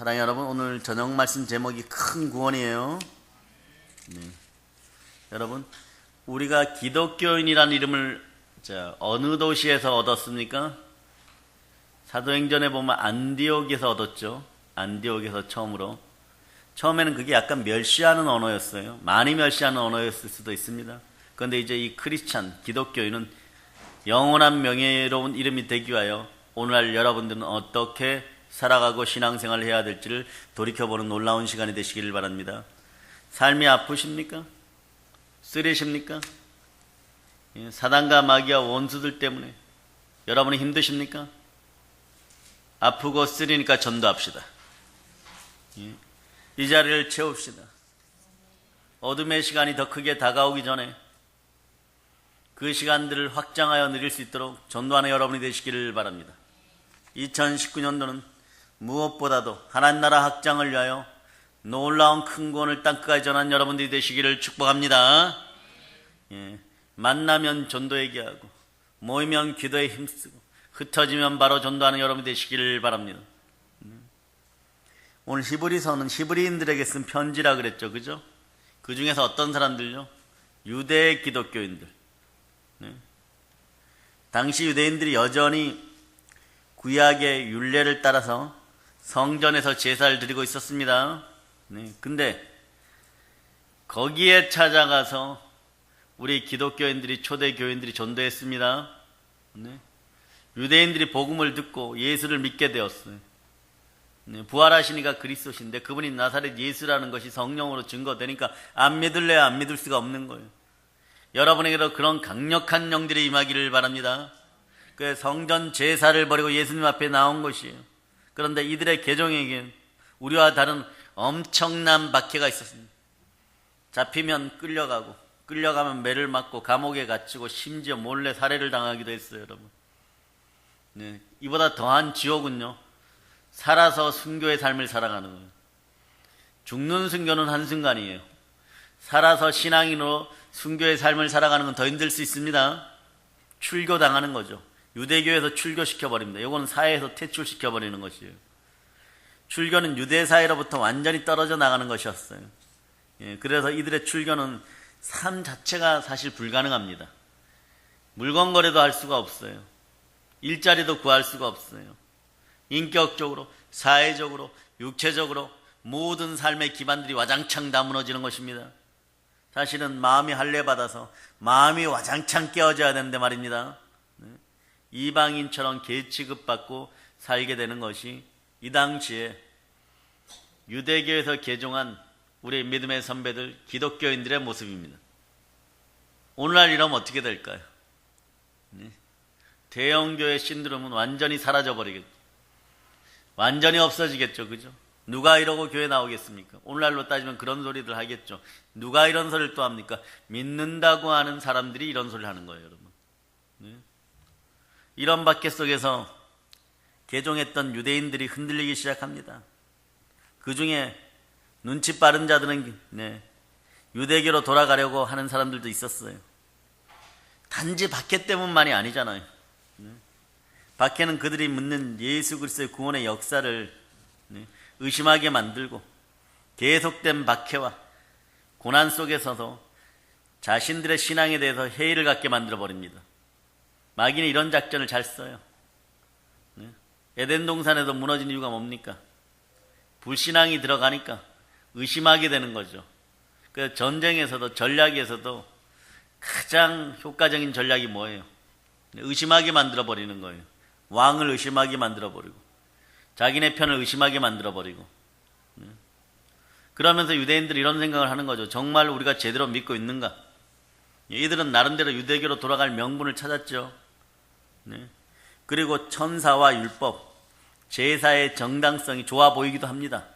사랑하는 여러분, 오늘 저녁 말씀 제목이 큰 구원이에요. 여러분, 우리가 기독교인이라는 이름을 어느 도시에서 얻었습니까? 사도행전에 보면 안디옥에서 얻었죠. 안디옥에서 처음에는 그게 약간 멸시하는 언어였어요. 많이 멸시하는 언어였을 수도 있습니다. 그런데 이제 이 크리스찬, 기독교인은 영원한 명예로운 이름이 되기 위하여 오늘날 여러분들은 어떻게 살아가고 신앙생활을 해야 될지를 돌이켜보는 놀라운 시간이 되시기를 바랍니다. 삶이 아프십니까? 쓰리십니까? 사단과 마귀와 원수들 때문에 여러분이 힘드십니까? 아프고 쓰리니까 전도합시다. 이 자리를 채웁시다. 어둠의 시간이 더 크게 다가오기 전에 그 시간들을 확장하여 누릴 수 있도록 전도하는 여러분이 되시기를 바랍니다. 2019년도는 무엇보다도 하나님 나라 확장을 위하여 놀라운 큰 구원을 땅끝까지 전한 여러분들이 되시기를 축복합니다. 만나면 전도 얘기하고 모이면 기도에 힘쓰고 흩어지면 바로 전도하는 여러분이 되시기를 바랍니다. 오늘 히브리서는 히브리인들에게 쓴 편지라 그랬죠, 그죠? 그 중에서 어떤 사람들요? 유대 기독교인들. 당시 유대인들이 여전히 구약의 율례를 따라서 성전에서 제사를 드리고 있었습니다. 근데 거기에 찾아가서 우리 기독교인들이, 초대 교인들이 전도했습니다. 유대인들이 복음을 듣고 예수를 믿게 되었어요. 부활하시니까 그리스도신데 그분이 나사렛 예수라는 것이 성령으로 증거되니까 안 믿을래야 안 믿을 수가 없는 거예요. 여러분에게도 그런 강력한 영들이 임하기를 바랍니다. 그 성전 제사를 버리고 예수님 앞에 나온 것이에요. 그런데 이들의 계종에겐 우리와 다른 엄청난 박해가 있었습니다. 잡히면 끌려가고, 끌려가면 매를 맞고 감옥에 갇히고 심지어 몰래 살해를 당하기도 했어요, 여러분. 이보다 더한 지옥은요, 살아서 순교의 삶을 살아가는 거예요. 죽는 순교는 한순간이에요. 살아서 신앙인으로 순교의 삶을 살아가는 건 더 힘들 수 있습니다. 출교당하는 거죠. 유대교에서 출교시켜버립니다. 이거는 사회에서 퇴출시켜버리는 것이에요. 출교는 유대 사회로부터 완전히 떨어져 나가는 것이었어요. 그래서 이들의 출교는 삶 자체가 사실 불가능합니다. 물건 거래도 할 수가 없어요. 일자리도 구할 수가 없어요. 인격적으로, 사회적으로, 육체적으로 모든 삶의 기반들이 와장창 다 무너지는 것입니다. 사실은 마음이 할례받아서 마음이 와장창 깨어져야 되는데 말입니다. 이방인처럼 계취급받고 살게 되는 것이 이 당시에 유대교에서 개종한 우리 믿음의 선배들, 기독교인들의 모습입니다. 오늘날 이러면 어떻게 될까요? 대형교회 신드롬은 완전히 사라져버리겠죠. 완전히 없어지겠죠, 그죠? 누가 이러고 교회 나오겠습니까? 오늘날로 따지면 그런 소리들 하겠죠. 누가 이런 소리를 또 합니까? 믿는다고 하는 사람들이 이런 소리를 하는 거예요, 여러분. 이런 박해 속에서 개종했던 유대인들이 흔들리기 시작합니다. 그 중에 눈치 빠른 자들은 유대교로 돌아가려고 하는 사람들도 있었어요. 단지 박해 때문만이 아니잖아요. 박해는 그들이 묻는 예수 그리스도의 구원의 역사를 의심하게 만들고 계속된 박해와 고난 속에서도 자신들의 신앙에 대해서 회의를 갖게 만들어버립니다. 마귀는 이런 작전을 잘 써요. 에덴 동산에도 무너진 이유가 뭡니까? 불신앙이 들어가니까 의심하게 되는 거죠. 그 전쟁에서도, 전략에서도 가장 효과적인 전략이 뭐예요? 의심하게 만들어버리는 거예요. 왕을 의심하게 만들어버리고 자기네 편을 의심하게 만들어버리고. 그러면서 유대인들이 이런 생각을 하는 거죠. 정말 우리가 제대로 믿고 있는가? 이들은 나름대로 유대교로 돌아갈 명분을 찾았죠. 그리고 천사와 율법, 제사의 정당성이 좋아 보이기도 합니다.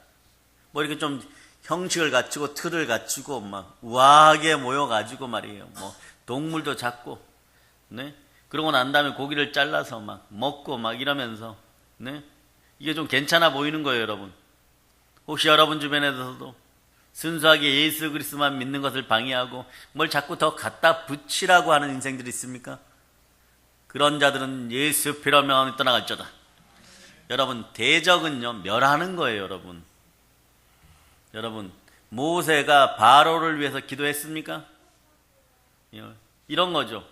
뭐 이렇게 좀 형식을 갖추고 틀을 갖추고 막 우아하게 모여가지고 말이에요. 뭐 동물도 잡고, 그러고 난 다음에 고기를 잘라서 막 먹고 막 이러면서, 이게 좀 괜찮아 보이는 거예요, 여러분. 혹시 여러분 주변에서도 순수하게 예수 그리스도만 믿는 것을 방해하고 뭘 자꾸 더 갖다 붙이라고 하는 인생들이 있습니까? 그런 자들은 예수 피로 명함이 떠나갈지어다. 여러분, 대적은요, 멸하는 거예요, 여러분. 여러분, 모세가 바로를 위해서 기도했습니까? 이런 거죠.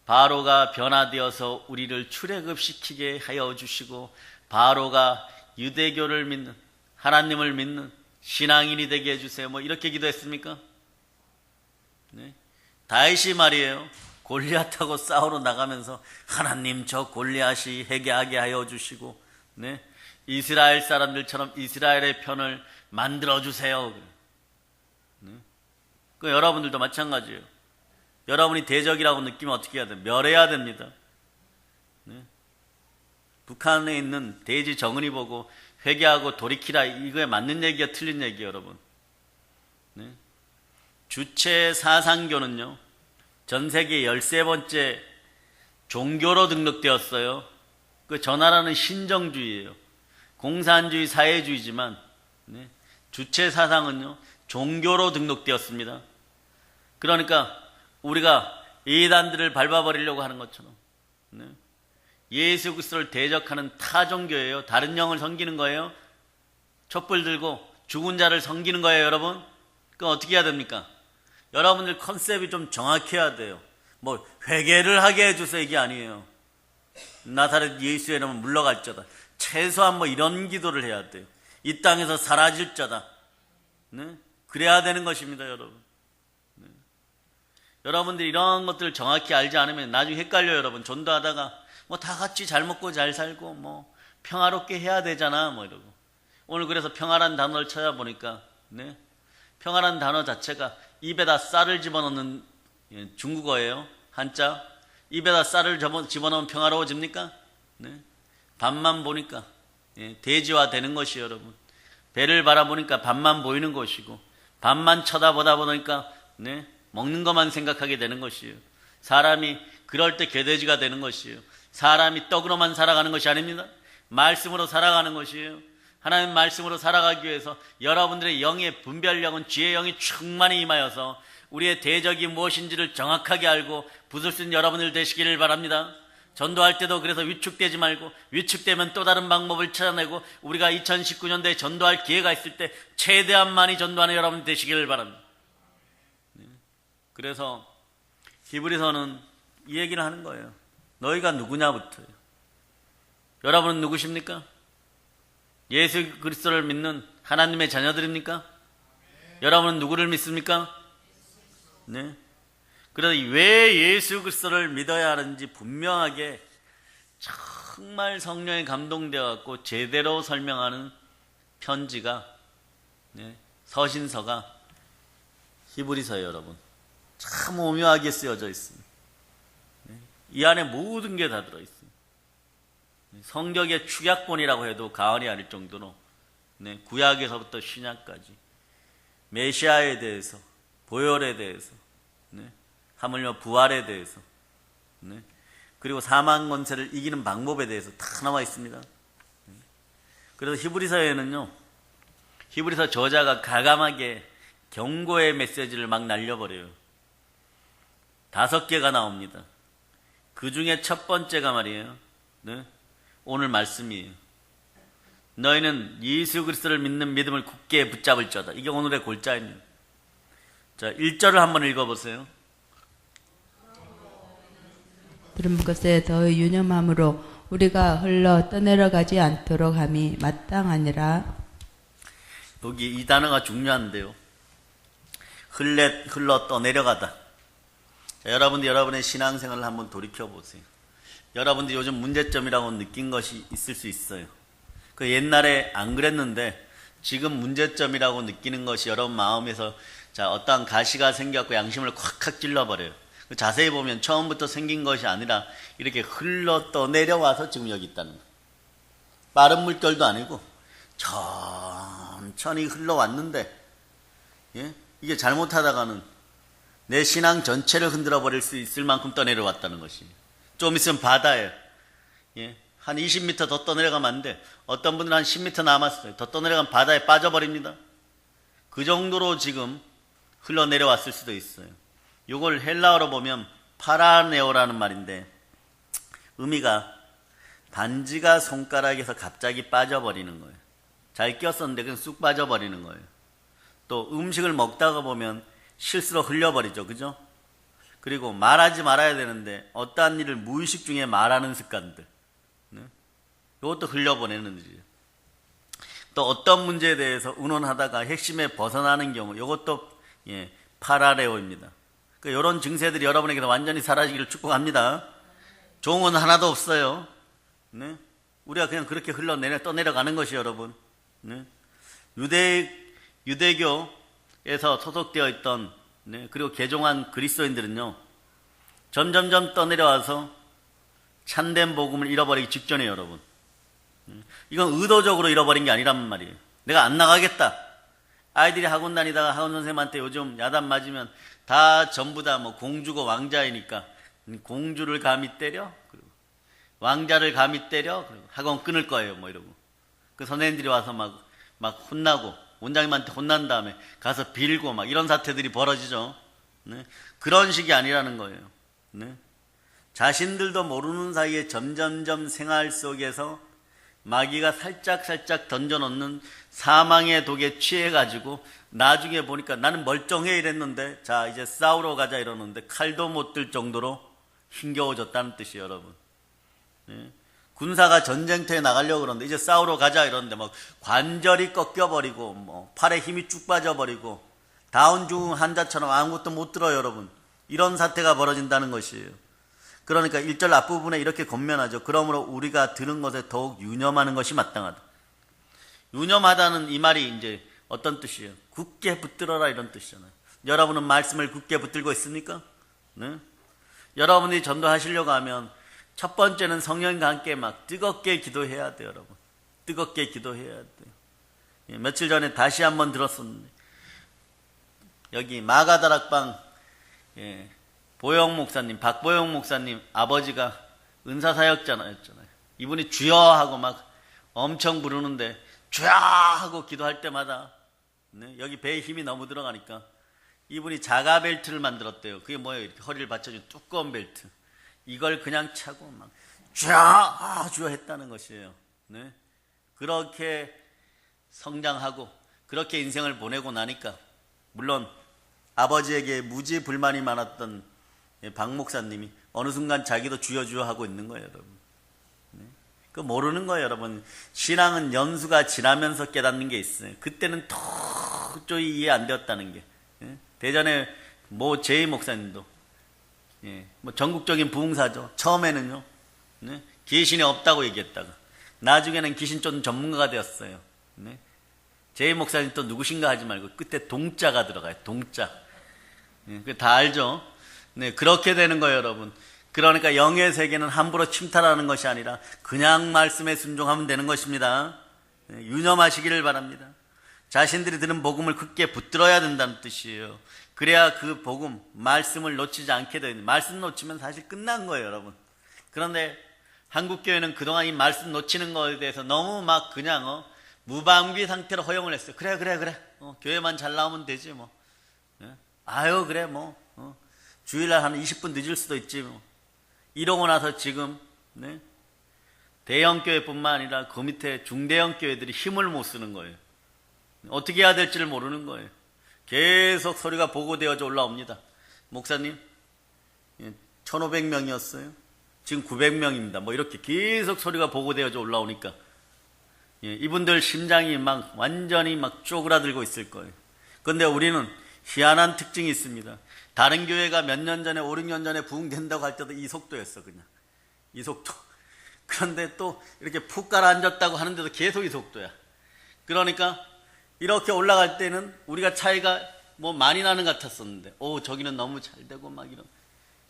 바로가 변화되어서 우리를 출애굽시키게 하여 주시고, 바로가 유대교를 믿는, 하나님을 믿는 신앙인이 되게 해주세요. 뭐 이렇게 기도했습니까? 네. 다윗이 말이에요. 골리앗하고 싸우러 나가면서 하나님 저 골리앗이 회개하게 하여 주시고, 네. 이스라엘 사람들처럼 이스라엘의 편을 만들어 주세요. 네. 그 여러분들도 마찬가지예요. 여러분이 대적이라고 느끼면 어떻게 해야 돼요? 멸해야 됩니다. 네. 북한에 있는 대지 정은이 보고 회개하고 돌이키라, 이거에 맞는 얘기야, 틀린 얘기야, 여러분. 네. 주체 사상교는요, 전 세계 13번째 종교로 등록되었어요. 저 나라는 신정주의예요. 공산주의, 사회주의지만, 네. 주체 사상은요, 종교로 등록되었습니다. 그러니까 우리가 이단들을 밟아버리려고 하는 것처럼, 네. 예수 그리스도를 대적하는 타종교예요. 다른 영을 섬기는 거예요. 촛불 들고 죽은 자를 섬기는 거예요, 여러분. 그럼 어떻게 해야 됩니까? 여러분들 컨셉이 좀 정확해야 돼요. 뭐 회개를 하게 해주세요, 이게 아니에요. 나사렛 예수의 이름은 물러갈 자다. 최소한 뭐 이런 기도를 해야 돼요. 이 땅에서 사라질 자다. 네? 그래야 되는 것입니다, 여러분. 네. 여러분들이 이런 것들을 정확히 알지 않으면 나중에 헷갈려요, 여러분. 전도하다가 뭐 다 같이 잘 먹고 잘 살고 뭐 평화롭게 해야 되잖아, 뭐 이러고. 오늘 그래서 평화란 단어를 찾아보니까, 네, 평화란 단어 자체가 입에다 쌀을 집어넣는 중국어예요. 한자. 입에다 쌀을 집어넣으면 평화로워집니까? 네. 밥만 보니까 돼지화 되는 것이, 여러분. 배를 바라보니까 밥만 보이는 것이고, 밥만 쳐다보다 보니까, 네, 먹는 것만 생각하게 되는 것이에요. 사람이 그럴 때 개돼지가 되는 것이에요. 사람이 떡으로만 살아가는 것이 아닙니다. 말씀으로 살아가는 것이에요. 하나님 말씀으로 살아가기 위해서 여러분들의 영의 분별력은 주의 영이 충만히 임하여서 우리의 대적이 무엇인지를 정확하게 알고 부술 수 있는 여러분들 되시기를 바랍니다. 전도할 때도 그래서 위축되지 말고, 위축되면 또 다른 방법을 찾아내고, 우리가 2019년도에 전도할 기회가 있을 때 최대한 많이 전도하는 여러분 되시기를 바랍니다. 그래서 히브리서는 이 얘기를 하는 거예요. 너희가 누구냐부터요. 여러분은 누구십니까? 예수 그리스도를 믿는 하나님의 자녀들입니까? 여러분은 누구를 믿습니까? 네. 그래서 왜 예수 그리스도를 믿어야 하는지 분명하게 정말 성령에 감동되어 갖고 제대로 설명하는 편지가, 네, 서신서가 히브리서예요, 여러분. 참 오묘하게 쓰여져 있습니다. 이 안에 모든 게 다 들어있습니다. 성경의 축약본이라고 해도 과언이 아닐 정도로, 네, 구약에서부터 신약까지 메시아에 대해서, 보혈에 대해서, 네, 하물며 부활에 대해서, 네, 그리고 사망 권세를 이기는 방법에 대해서 다 나와 있습니다. 그래서 히브리서에는요, 히브리서 저자가 가감하게 경고의 메시지를 막 날려버려요. 5개가 나옵니다. 그 중에 첫 번째가 말이에요, 네, 오늘 말씀이에요. 너희는 예수 그리스도를 믿는 믿음을 굳게 붙잡을 자다. 이게 오늘의 골자입니다. 자, 1절을 한번 읽어보세요. 들은 것에 더 유념함으로 우리가 흘러 떠내려가지 않도록 함이 마땅하니라. 여기 이 단어가 중요한데요. 흘러 떠내려가다. 자, 여러분들 여러분의 신앙생활을 한번 돌이켜보세요. 여러분들이 요즘 문제점이라고 느낀 것이 있을 수 있어요. 그 옛날에 안 그랬는데 지금 문제점이라고 느끼는 것이 여러분 마음에서, 자, 어떠한 가시가 생겨갖고 양심을 콱콱 찔러버려요. 자세히 보면 처음부터 생긴 것이 아니라 이렇게 흘러 떠내려와서 지금 여기 있다는 거예요. 빠른 물결도 아니고 천천히 흘러왔는데, 예? 이게 잘못하다가는 내 신앙 전체를 흔들어 버릴 수 있을 만큼 떠내려왔다는 것이. 좀 있으면 바다예요. 예? 한 20m 더 떠내려가면 안 돼. 어떤 분들은 한 10m 남았어요. 더 떠내려가면 바다에 빠져버립니다. 그 정도로 지금 흘러내려왔을 수도 있어요. 이걸 헬라어로 보면 파라네오라는 말인데, 의미가 반지가 손가락에서 갑자기 빠져버리는 거예요. 잘 꼈었는데 그냥 쑥 빠져버리는 거예요. 또 음식을 먹다가 보면 실수로 흘려버리죠. 그죠? 그리고 말하지 말아야 되는데 어떠한 일을 무의식 중에 말하는 습관들. 네? 이것도 흘려보내는 일이에요. 또 어떤 문제에 대해서 의논하다가 핵심에 벗어나는 경우 이것도 파라레오입니다. 그러니까 이런 증세들이 여러분에게서 완전히 사라지기를 축복합니다. 좋은 건 하나도 없어요. 네? 우리가 그냥 그렇게 떠내려가는 것이 여러분. 네? 유대교에서 소속되어 있던 그리고 개종한 그리스도인들은요, 점점점 떠내려와서 참된 복음을 잃어버리기 직전이에요, 여러분. 이건 의도적으로 잃어버린 게 아니란 말이에요. 내가 안 나가겠다. 아이들이 학원 다니다가 학원 선생님한테 요즘 야단 맞으면 다 전부 다 뭐 공주고 왕자이니까 공주를 감히 때려? 그리고 왕자를 감히 때려? 그리고 학원 끊을 거예요, 뭐 이러고. 그 선생님들이 와서 막 혼나고, 원장님한테 혼난 다음에 가서 빌고 막 이런 사태들이 벌어지죠. 네? 그런 식이 아니라는 거예요. 네? 자신들도 모르는 사이에 점점점 생활 속에서 마귀가 살짝 던져놓는 사망의 독에 취해가지고 나중에 보니까 나는 멀쩡해 이랬는데 자 이제 싸우러 가자 이러는데 칼도 못 들 정도로 힘겨워졌다는 뜻이에요, 여러분. 네? 군사가 전쟁터에 나가려고 그러는데 이제 싸우러 가자 이러는데 막 관절이 꺾여버리고 뭐 팔에 힘이 쭉 빠져버리고 다운증 환자처럼 아무것도 못 들어요, 여러분. 이런 사태가 벌어진다는 것이에요. 그러니까 1절 앞부분에 이렇게 권면하죠. 그러므로 우리가 들은 것에 더욱 유념하는 것이 마땅하다. 유념하다는 이 말이 이제 어떤 뜻이에요? 굳게 붙들어라 이런 뜻이잖아요. 여러분은 말씀을 굳게 붙들고 있습니까? 네? 여러분이 전도하시려고 하면 첫 번째는 성령과 함께 막 뜨겁게 기도해야 돼요, 여러분. 뜨겁게 기도해야 돼요. 며칠 전에 다시 한번 들었었는데 여기 마가다락방 보영 목사님, 박보영 목사님 아버지가 은사사역자였잖아요. 이분이 주여 하고 막 엄청 부르는데 주여 하고 기도할 때마다 여기 배에 힘이 너무 들어가니까 이분이 자가 벨트를 만들었대요. 그게 뭐예요? 이렇게 허리를 받쳐준 두꺼운 벨트. 이걸 그냥 차고 막 주여 주여 했다는 것이에요. 네? 그렇게 성장하고 그렇게 인생을 보내고 나니까 물론 아버지에게 무지 불만이 많았던 박 목사님이 어느 순간 자기도 주여 주여 하고 있는 거예요, 여러분. 네? 그 모르는 거예요, 여러분. 신앙은 연수가 지나면서 깨닫는 게 있어요. 그때는 도저히 이해 안 되었다는 게. 네? 대전에 제이 목사님도 뭐 전국적인 부흥사죠. 처음에는요, 네? 귀신이 없다고 얘기했다가 나중에는 귀신 쫓는 전문가가 되었어요. 네? 제이 목사님 또 누구신가 하지 말고 끝에 동자가 들어가요. 동자. 다 알죠? 네, 그렇게 되는 거예요, 여러분. 그러니까 영의 세계는 함부로 침탈하는 것이 아니라 그냥 말씀에 순종하면 되는 것입니다. 네, 유념하시기를 바랍니다. 자신들이 들은 복음을 굳게 붙들어야 된다는 뜻이에요. 그래야 그 복음, 말씀을 놓치지 않게 되는. 말씀 놓치면 사실 끝난 거예요, 여러분. 그런데 한국교회는 그동안 이 말씀 놓치는 거에 대해서 너무 막 그냥 무방비 상태로 허용을 했어요. 그래. 교회만 잘 나오면 되지 뭐. 아유 그래 뭐 주일날 한 20분 늦을 수도 있지 뭐. 이러고 나서 지금 대형교회뿐만 아니라 그 밑에 중대형 교회들이 힘을 못 쓰는 거예요. 어떻게 해야 될지를 모르는 거예요. 계속 소리가 보고되어져 올라옵니다. 목사님 1500명이었어요. 지금 900명입니다. 뭐 이렇게 계속 소리가 보고되어져 올라오니까 이분들 심장이 막 완전히 막 쪼그라들고 있을 거예요. 그런데 우리는 희한한 특징이 있습니다. 다른 교회가 몇 년 전에 5, 6년 전에 부흥된다고 할 때도 이 속도였어. 그냥 이 속도. 그런데 또 이렇게 푹 가라앉았다고 하는데도 계속 이 속도야. 그러니까 이렇게 올라갈 때는 우리가 차이가 뭐 많이 나는 것 같았었는데 저기는 너무 잘 되고 막 이런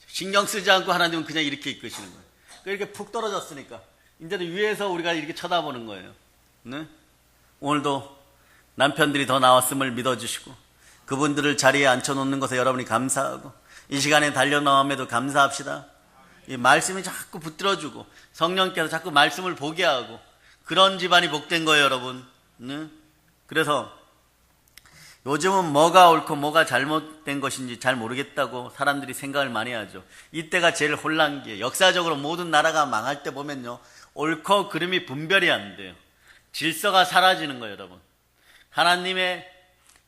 신경 쓰지 않고 하나님은 그냥 이렇게 이끄시는 거예요. 이렇게 푹 떨어졌으니까 이제는 위에서 우리가 이렇게 쳐다보는 거예요. 네? 오늘도 남편들이 더 나왔음을 믿어주시고 그분들을 자리에 앉혀놓는 것에 여러분이 감사하고 이 시간에 달려나옴에도 감사합시다. 이 말씀이 자꾸 붙들어주고 성령께서 자꾸 말씀을 보게 하고 그런 집안이 복된 거예요, 여러분. 네? 그래서 요즘은 뭐가 옳고 뭐가 잘못된 것인지 잘 모르겠다고 사람들이 생각을 많이 하죠. 이때가 제일 혼란기예요. 역사적으로 모든 나라가 망할 때 보면요, 옳고 그름이 분별이 안 돼요. 질서가 사라지는 거예요, 여러분. 하나님의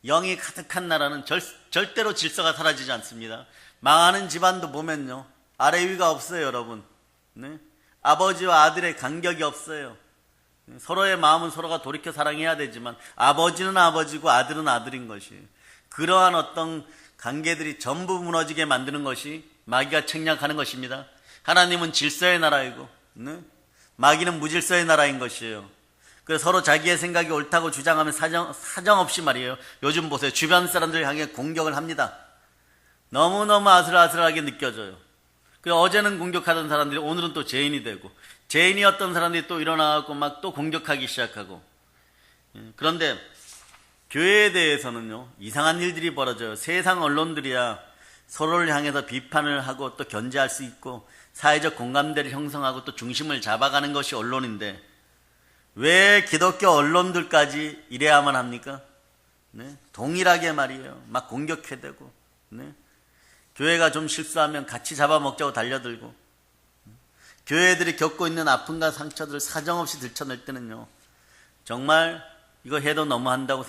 영이 가득한 나라는 절대로 질서가 사라지지 않습니다. 망하는 집안도 보면요, 아래 위가 없어요, 여러분. 네? 아버지와 아들의 간격이 없어요. 서로의 마음은 서로가 돌이켜 사랑해야 되지만 아버지는 아버지고 아들은 아들인 것이, 그러한 어떤 관계들이 전부 무너지게 만드는 것이 마귀가 책략하는 것입니다. 하나님은 질서의 나라이고, 네? 마귀는 무질서의 나라인 것이에요. 그래서 서로 자기의 생각이 옳다고 주장하면 사정없이 말이에요. 요즘 보세요. 주변 사람들 향해 공격을 합니다. 너무너무 아슬아슬하게 느껴져요. 그래서 어제는 공격하던 사람들이 오늘은 또 죄인이 되고, 죄인이었던 사람들이 또 일어나고 막 또 공격하기 시작하고. 그런데 교회에 대해서는요, 이상한 일들이 벌어져요. 세상 언론들이야 서로를 향해서 비판을 하고 또 견제할 수 있고 사회적 공감대를 형성하고 또 중심을 잡아가는 것이 언론인데, 왜 기독교 언론들까지 이래야만 합니까? 네? 동일하게 말이에요. 막 공격해대고, 네? 교회가 좀 실수하면 같이 잡아먹자고 달려들고, 교회들이 겪고 있는 아픔과 상처들을 사정없이 들춰낼 때는요, 정말 이거 해도 너무한다고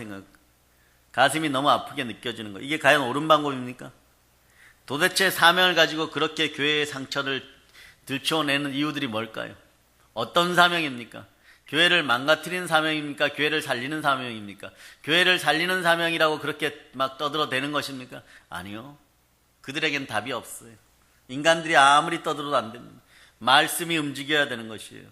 가슴이 너무 아프게 느껴지는 거예요. 이게 과연 옳은 방법입니까? 도대체 사명을 가지고 그렇게 교회의 상처를 들춰내는 이유들이 뭘까요? 어떤 사명입니까? 교회를 망가뜨리는 사명입니까? 교회를 살리는 사명입니까? 교회를 살리는 사명이라고 그렇게 막 떠들어대는 것입니까? 아니요. 그들에겐 답이 없어요. 인간들이 아무리 떠들어도 안 됩니다. 말씀이 움직여야 되는 것이에요.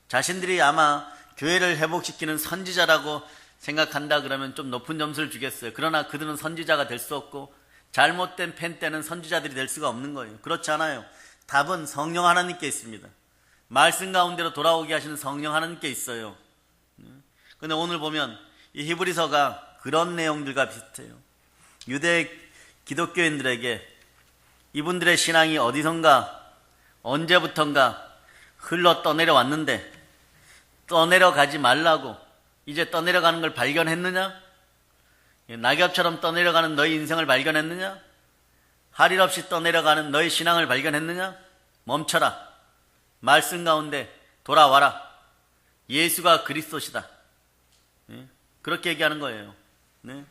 자신들이 아마 교회를 회복시키는 선지자라고 생각한다 그러면 좀 높은 점수를 주겠어요. 그러나 그들은 선지자가 될 수 없고 잘못된 펜 때는 선지자들이 될 수가 없는 거예요. 그렇지 않아요. 답은 성령 하나님께 있습니다. 말씀 가운데로 돌아오게 하시는 성령 하나님께 있어요. 그런데 오늘 보면 이 히브리서가 그런 내용들과 비슷해요. 유대 기독교인들에게 이분들의 신앙이 어디선가 언제부턴가 흘러 떠내려 왔는데, 떠내려가지 말라고 이제 떠내려가는 걸 발견했느냐? 낙엽처럼 떠내려가는 너희 인생을 발견했느냐? 할 일 없이 떠내려가는 너희 신앙을 발견했느냐? 멈춰라. 말씀 가운데 돌아와라. 예수가 그리스도시다. 그렇게 얘기하는 거예요. 네?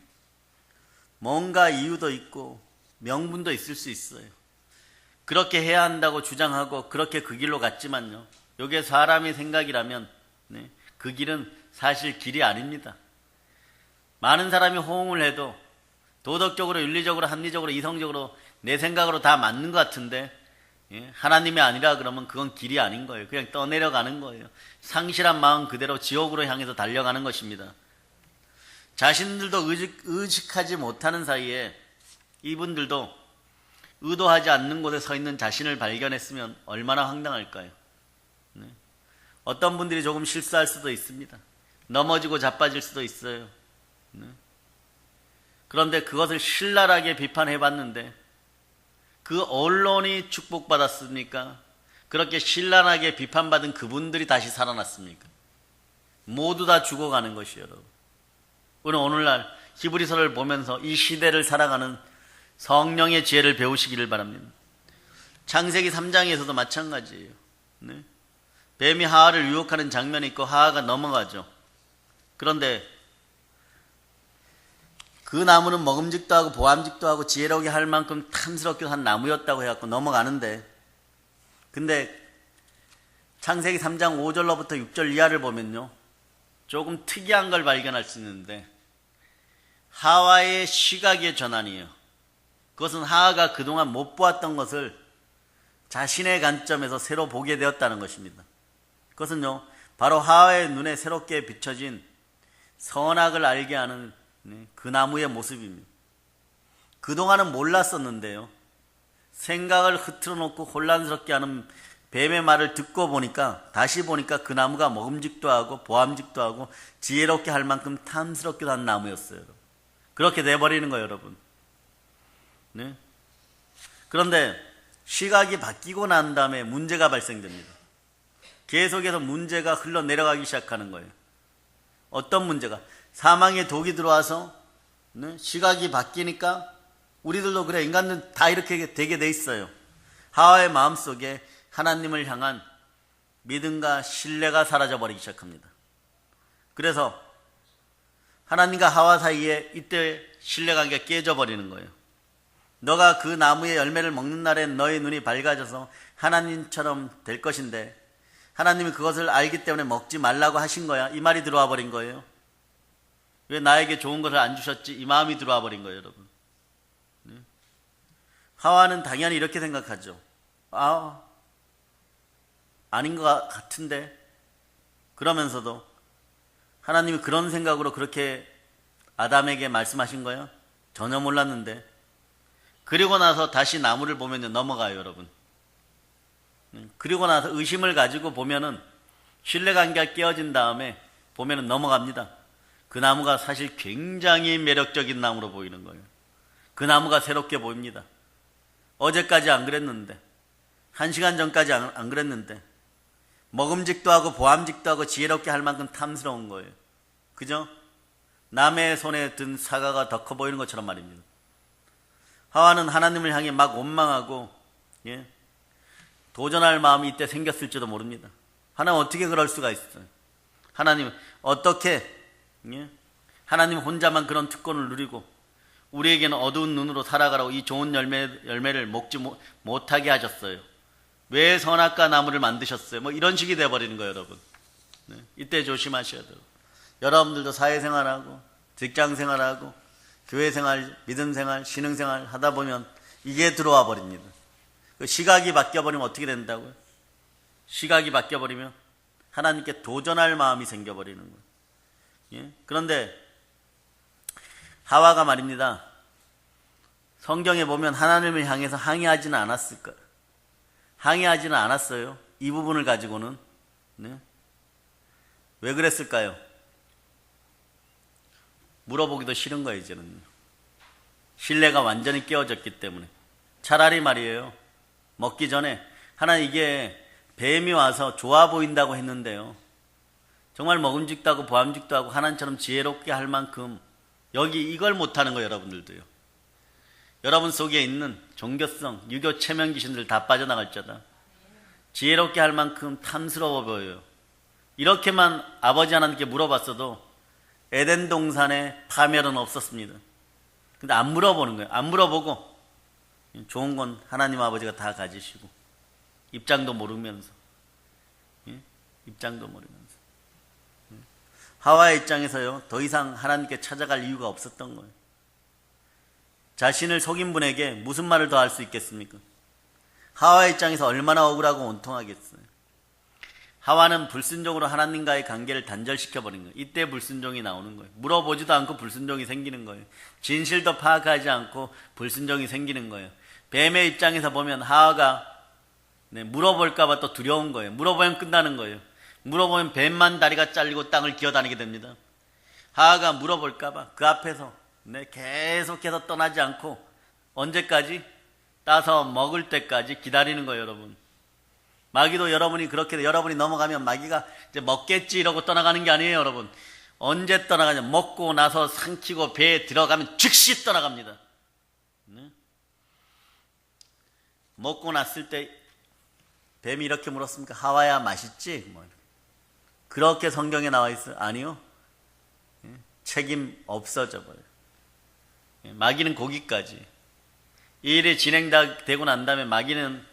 뭔가 이유도 있고 명분도 있을 수 있어요. 그렇게 해야 한다고 주장하고 그렇게 그 길로 갔지만요, 이게 사람의 생각이라면 그 길은 사실 길이 아닙니다. 많은 사람이 호응을 해도 도덕적으로, 윤리적으로, 합리적으로, 이성적으로 내 생각으로 다 맞는 것 같은데 하나님이 아니라 그러면 그건 길이 아닌 거예요. 그냥 떠내려가는 거예요. 상실한 마음 그대로 지옥으로 향해서 달려가는 것입니다. 자신들도 의식하지 못하는 사이에 이분들도 의도하지 않는 곳에 서 있는 자신을 발견했으면 얼마나 황당할까요? 어떤 분들이 조금 실수할 수도 있습니다. 넘어지고 자빠질 수도 있어요. 그런데 그것을 신랄하게 비판해봤는데 그 언론이 축복받았습니까? 그렇게 신랄하게 비판받은 그분들이 다시 살아났습니까? 모두 다 죽어가는 것이에요, 여러분. 우리는 오늘날 히브리서를 보면서 이 시대를 살아가는 성령의 지혜를 배우시기를 바랍니다. 창세기 3장에서도 마찬가지예요. 네? 뱀이 하하를 유혹하는 장면이 있고 하하가 넘어가죠. 그런데 그 나무는 먹음직도 하고 보암직도 하고 지혜롭게 할 만큼 탐스럽게 한 나무였다고 해갖고 넘어가는데, 근데 창세기 3장 5절로부터 6절 이하를 보면요, 조금 특이한 걸 발견할 수 있는데 하와의 시각의 전환이에요. 그것은 하하가 그동안 못 보았던 것을 자신의 관점에서 새로 보게 되었다는 것입니다. 그것은요, 바로 하하의 눈에 새롭게 비춰진 선악을 알게 하는 그 나무의 모습입니다. 그동안은 몰랐었는데요, 생각을 흐트러 놓고 혼란스럽게 하는 뱀의 말을 듣고 보니까, 다시 보니까 그 나무가 먹음직도 하고 보암직도 하고 지혜롭게 할 만큼 탐스럽기도 한 나무였어요. 그렇게 돼버리는 거예요, 여러분. 네? 그런데 시각이 바뀌고 난 다음에 문제가 발생됩니다. 계속해서 문제가 흘러내려가기 시작하는 거예요. 어떤 문제가? 사망의 독이 들어와서 시각이 바뀌니까 우리들도 그래, 인간은 다 이렇게 되게 돼 있어요. 하와의 마음속에 하나님을 향한 믿음과 신뢰가 사라져버리기 시작합니다. 그래서 하나님과 하와 사이에 이때 신뢰관계가 깨져버리는 거예요. 너가 그 나무의 열매를 먹는 날엔 너의 눈이 밝아져서 하나님처럼 될 것인데 하나님이 그것을 알기 때문에 먹지 말라고 하신 거야. 이 말이 들어와 버린 거예요. 왜 나에게 좋은 것을 안 주셨지? 이 마음이 들어와 버린 거예요, 여러분. 하와는 당연히 이렇게 생각하죠. 아닌 것 같은데. 그러면서도 하나님이 그런 생각으로 그렇게 아담에게 말씀하신 거예요? 전혀 몰랐는데. 그리고 나서 다시 나무를 보면 넘어가요, 여러분. 그리고 나서 의심을 가지고 보면은 신뢰관계가 깨어진 다음에 보면은 넘어갑니다. 그 나무가 사실 굉장히 매력적인 나무로 보이는 거예요. 그 나무가 새롭게 보입니다. 어제까지 안 그랬는데, 1시간 전까지 안 그랬는데, 먹음직도 하고 보암직도 하고 지혜롭게 할 만큼 탐스러운 거예요. 그죠? 남의 손에 든 사과가 더 커 보이는 것처럼 말입니다. 하와는 하나님을 향해 막 원망하고 도전할 마음이 이때 생겼을지도 모릅니다. 하나님 어떻게 그럴 수가 있어요? 하나님 어떻게 하나님 혼자만 그런 특권을 누리고 우리에게는 어두운 눈으로 살아가라고 이 좋은 열매를 먹지 못하게 하셨어요? 왜 선악과 나무를 만드셨어요? 뭐 이런 식이 돼버리는 거예요, 여러분. 이때 조심하셔야 돼요. 여러분들도 사회생활하고 직장생활하고 교회생활, 믿음생활, 신흥생활 하다 보면 이게 들어와 버립니다. 그 시각이 바뀌어버리면 어떻게 된다고요? 시각이 바뀌어버리면 하나님께 도전할 마음이 생겨버리는 거예요. 그런데 하와가 말입니다. 성경에 보면 하나님을 향해서 항의하지는 않았을까? 항의하지는 않았어요. 이 부분을 가지고는. 왜 그랬을까요? 물어보기도 싫은 거예요, 이제는. 신뢰가 완전히 깨어졌기 때문에. 차라리 말이에요. 먹기 전에 하나님 이게 뱀이 와서 좋아 보인다고 했는데요. 정말 먹음직도 하고 보암직도 하고 하나님처럼 지혜롭게 할 만큼 여기 이걸 못하는 거예요, 여러분들도요. 여러분 속에 있는 종교성, 유교 체면 귀신들 다 빠져나갈자다. 지혜롭게 할 만큼 탐스러워 보여요. 이렇게만 아버지 하나님께 물어봤어도 에덴 동산에 파멸은 없었습니다. 근데 안 물어보는 거예요. 안 물어보고 좋은 건 하나님 아버지가 다 가지시고 입장도 모르면서 입장도 모르면서 하와의 입장에서요 더 이상 하나님께 찾아갈 이유가 없었던 거예요. 자신을 속인 분에게 무슨 말을 더 할 수 있겠습니까? 하와의 입장에서 얼마나 억울하고 원통하겠어요. 하와는 불순종으로 하나님과의 관계를 단절시켜버린 거예요. 이때 불순종이 나오는 거예요. 물어보지도 않고 불순종이 생기는 거예요. 진실도 파악하지 않고 불순종이 생기는 거예요. 뱀의 입장에서 보면 하와가 물어볼까봐 또 두려운 거예요. 물어보면 끝나는 거예요. 물어보면 뱀만 다리가 잘리고 땅을 기어다니게 됩니다. 하와가 물어볼까봐 그 앞에서 계속해서 떠나지 않고 언제까지? 따서 먹을 때까지 기다리는 거예요, 여러분. 마귀도 여러분이 그렇게 여러분이 넘어가면 마귀가 이제 먹겠지 이러고 떠나가는 게 아니에요, 여러분. 언제 떠나가냐? 먹고 나서 삼키고 배에 들어가면 즉시 떠나갑니다. 먹고 났을 때 뱀이 이렇게 물었습니까? 하와야 맛있지? 뭐. 그렇게 성경에 나와 있어요? 아니요. 책임 없어져 버려요. 마귀는 거기까지. 이 일이 진행되고 난 다음에 마귀는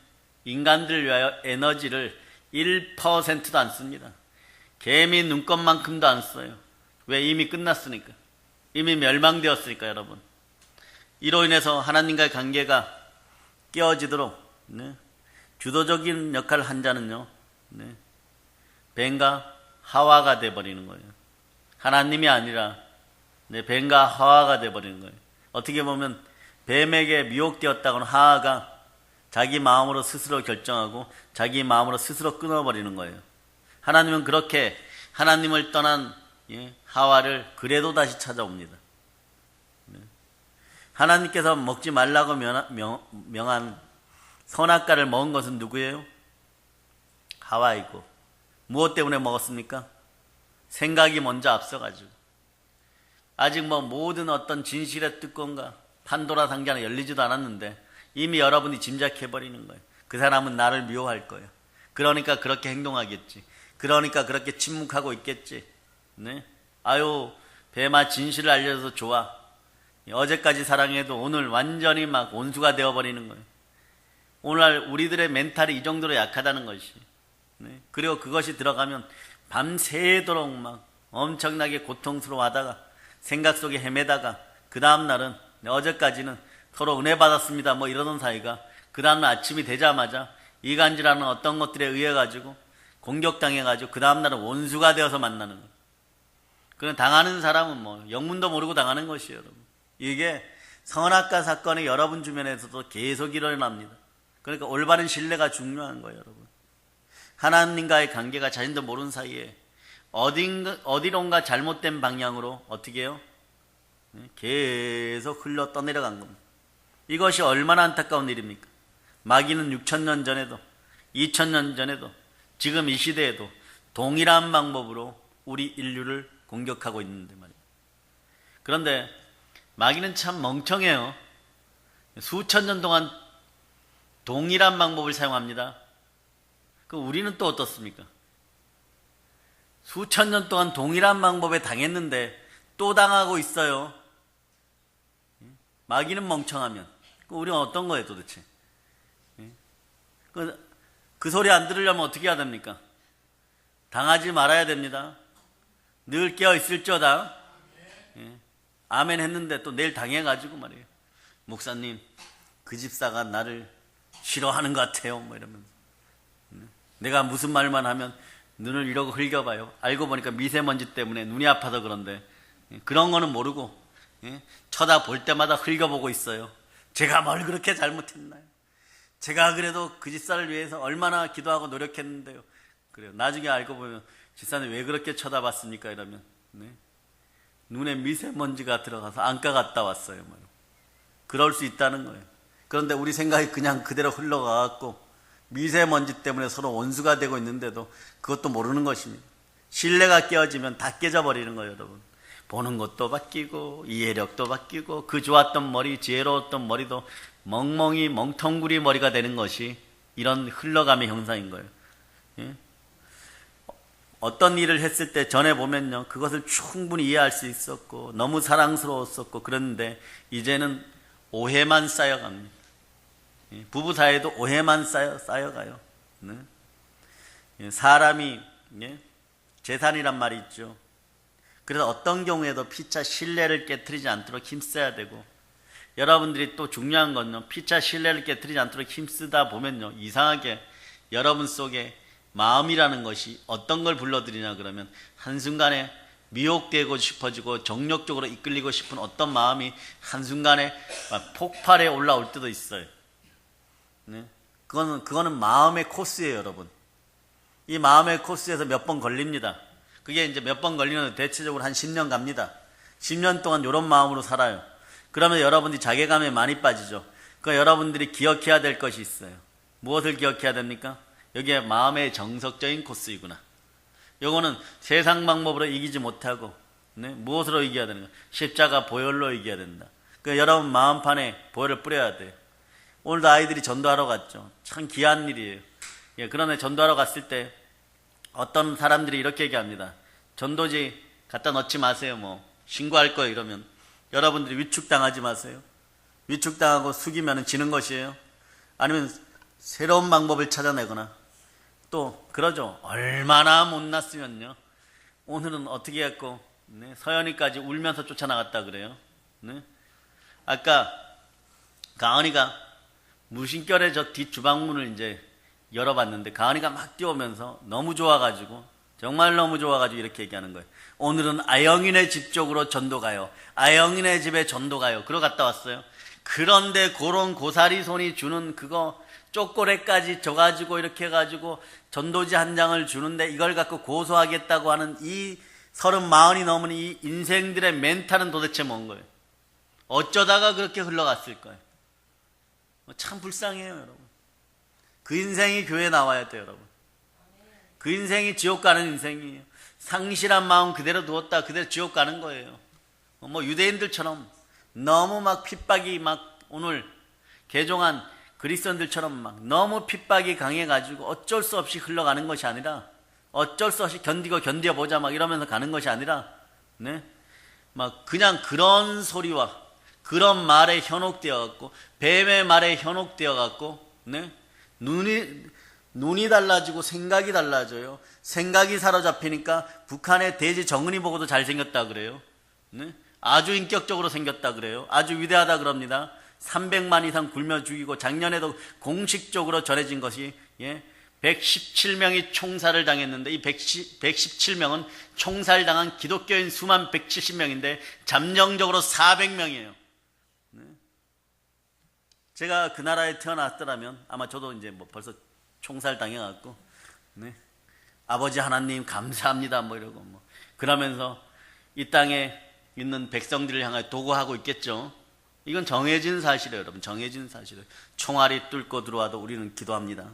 인간들을 위하여 에너지를 1%도 안 씁니다. 개미 눈곱만큼도 안 써요. 왜? 이미 끝났으니까. 이미 멸망되었으니까, 여러분. 이로 인해서 하나님과의 관계가 깨어지도록 주도적인 역할을 한 자는요, 뱀과 하와가 돼버리는 거예요. 하나님이 아니라 뱀과 하와가 돼버리는 거예요. 어떻게 보면 뱀에게 미혹되었다고는 하와가 자기 마음으로 스스로 결정하고 자기 마음으로 스스로 끊어버리는 거예요. 하나님은 그렇게 하나님을 떠난 하와를 그래도 다시 찾아옵니다. 하나님께서 먹지 말라고 명한 선악과를 먹은 것은 누구예요? 하와이고. 무엇 때문에 먹었습니까? 생각이 먼저 앞서가지고. 아직 모든 어떤 진실의 뚜껑과 판도라 상자는 열리지도 않았는데 이미 여러분이 짐작해버리는 거예요. 그 사람은 나를 미워할 거예요. 그 그러니까 그렇게 행동하겠지. 그러니까 그렇게 침묵하고 있겠지. 네? 아유, 뱀아 진실을 알려줘서 좋아. 어제까지 사랑해도 오늘 완전히 막 원수가 되어버리는 거예요. 오늘 우리들의 멘탈이 이 정도로 약하다는 것이. 네? 그리고 그것이 들어가면 밤새도록 막 엄청나게 고통스러워하다가 생각 속에 헤매다가 그 다음날은 어제까지는 서로 은혜 받았습니다 뭐 이러던 사이가 그 다음날 아침이 되자마자 이간질하는 어떤 것들에 의해 가지고 공격당해 가지고 그 다음날은 원수가 되어서 만나는 거예요. 그런 당하는 사람은 뭐 영문도 모르고 당하는 것이에요, 여러분. 이게 선악과 사건이 여러분 주변에서도 계속 일어납니다. 그러니까 올바른 신뢰가 중요한 거예요, 여러분. 하나님과의 관계가 자신도 모르는 사이에 어디론가 잘못된 방향으로 어떻게 해요? 계속 흘러 떠내려간 겁니다. 이것이 얼마나 안타까운 일입니까? 마귀는 6,000년 전에도 2,000년 전에도 지금 이 시대에도 동일한 방법으로 우리 인류를 공격하고 있는데 말이에요. 그런데 마귀는 참 멍청해요. 수천 년 동안 동일한 방법을 사용합니다. 그럼 우리는 또 어떻습니까? 수천 년 동안 동일한 방법에 당했는데 또 당하고 있어요. 마귀는 멍청하면 우리는 어떤 거예요 도대체? 그 소리 안 들으려면 어떻게 해야 됩니까? 당하지 말아야 됩니다. 늘 깨어있을지어다. 아멘 했는데 또 내일 당해가지고 말이에요. 목사님, 그 집사가 나를 싫어하는 것 같아요. 뭐 이러면서. 내가 무슨 말만 하면 눈을 이러고 흘겨봐요. 알고 보니까 미세먼지 때문에 눈이 아파서 그런데 그런 거는 모르고 쳐다볼 때마다 흘겨보고 있어요. 제가 뭘 그렇게 잘못했나요? 제가 그래도 그 집사를 위해서 얼마나 기도하고 노력했는데요. 그래요. 나중에 알고 보면 집사님 왜 그렇게 쳐다봤습니까? 이러면 눈에 미세먼지가 들어가서 안과 갔다 왔어요. 그럴 수 있다는 거예요. 그런데 우리 생각이 그냥 그대로 흘러가갖고 미세먼지 때문에 서로 원수가 되고 있는데도 그것도 모르는 것입니다. 신뢰가 깨어지면 다 깨져버리는 거예요, 여러분. 보는 것도 바뀌고 이해력도 바뀌고 그 좋았던 머리, 지혜로웠던 머리도 멍멍이 멍텅구리 머리가 되는 것이 이런 흘러감의 형상인 거예요. 예? 어떤 일을 했을 때 전에 보면요, 그것을 충분히 이해할 수 있었고 너무 사랑스러웠었고 그런데 이제는 오해만 쌓여갑니다. 부부 사이에도 오해만 쌓여가요. 사람이 재산이란 말이 있죠. 그래서 어떤 경우에도 피차 신뢰를 깨트리지 않도록 힘써야 되고, 여러분들이 또 중요한 건요, 피차 신뢰를 깨트리지 않도록 힘쓰다 보면요, 이상하게 여러분 속에 마음이라는 것이 어떤 걸 불러들이냐 그러면 한순간에 미혹되고 싶어지고 정력적으로 이끌리고 싶은 어떤 마음이 한순간에 폭발해 올라올 때도 있어요. 그거는 마음의 코스예요, 여러분. 이 마음의 코스에서 몇 번 걸립니다. 그게 이제 몇 번 걸리면 대체적으로 한 10년 갑니다. 10년 동안 이런 마음으로 살아요. 그러면 여러분들이 자괴감에 많이 빠지죠. 그러니까 여러분들이 기억해야 될 것이 있어요. 무엇을 기억해야 됩니까? 여기에 마음의 정석적인 코스이구나. 요거는 세상 방법으로 이기지 못하고 무엇으로 이겨야 되는가? 십자가 보혈로 이겨야 된다. 그러니까 여러분 마음판에 보혈을 뿌려야 돼요. 오늘도 아이들이 전도하러 갔죠. 참 귀한 일이에요. 그런데 전도하러 갔을 때 어떤 사람들이 이렇게 얘기합니다. 전도지 갖다 넣지 마세요. 뭐 신고할 거예요. 이러면 여러분들이 위축당하지 마세요. 위축당하고 숙이면 지는 것이에요. 아니면 새로운 방법을 찾아내거나 또 그러죠. 얼마나 못났으면요, 오늘은 어떻게 했고 서연이까지 울면서 쫓아나갔다 그래요. 아까 가은이가 무심결에 저 뒷주방문을 이제 열어봤는데 가은이가 막 뛰어오면서 너무 좋아가지고, 정말 너무 좋아가지고 이렇게 얘기하는 거예요. 오늘은 아영이네 집 쪽으로 전도 가요. 아영이네 집에 전도 가요. 그러고 갔다 왔어요. 그런데 그런 고사리 손이 주는 그거 쪼꼬레까지 져가지고 이렇게 해가지고 전도지 한 장을 주는데 이걸 갖고 고소하겠다고 하는 이 30, 40이 넘은 이 인생들의 멘탈은 도대체 뭔 거예요? 어쩌다가 그렇게 흘러갔을 거예요? 참 불쌍해요, 여러분. 그 인생이 교회에 나와야 돼요, 여러분. 그 인생이 지옥 가는 인생이에요. 상실한 마음 그대로 두었다 그대로 지옥 가는 거예요. 뭐 유대인들처럼 너무 막 핍박이 막 오늘 개종한 그리스도인들처럼 막 너무 핍박이 강해가지고 어쩔 수 없이 흘러가는 것이 아니라, 어쩔 수 없이 견뎌보자 막 이러면서 가는 것이 아니라, 네? 막 그냥 그런 소리와 그런 말에 현혹되어갖고, 뱀의 말에 현혹되어갖고, 네? 눈이 달라지고 생각이 달라져요. 생각이 사로잡히니까 북한의 대지 정은이 보고도 잘생겼다 그래요. 네? 아주 인격적으로 생겼다 그래요. 아주 위대하다 그럽니다. 300만 이상 굶어 죽이고, 작년에도 공식적으로 전해진 것이 117명이 총살을 당했는데, 이 117명은 총살당한 기독교인 수만 170명인데 잠정적으로 400명이에요. 제가 그 나라에 태어났더라면 아마 저도 이제 뭐 벌써 총살 당해갖고, 네? 아버지 하나님 감사합니다 뭐 이러고 뭐 그러면서 이 땅에 있는 백성들을 향해 도구하고 있겠죠. 이건 정해진 사실이에요, 여러분. 정해진 사실이에요. 총알이 뚫고 들어와도 우리는 기도합니다.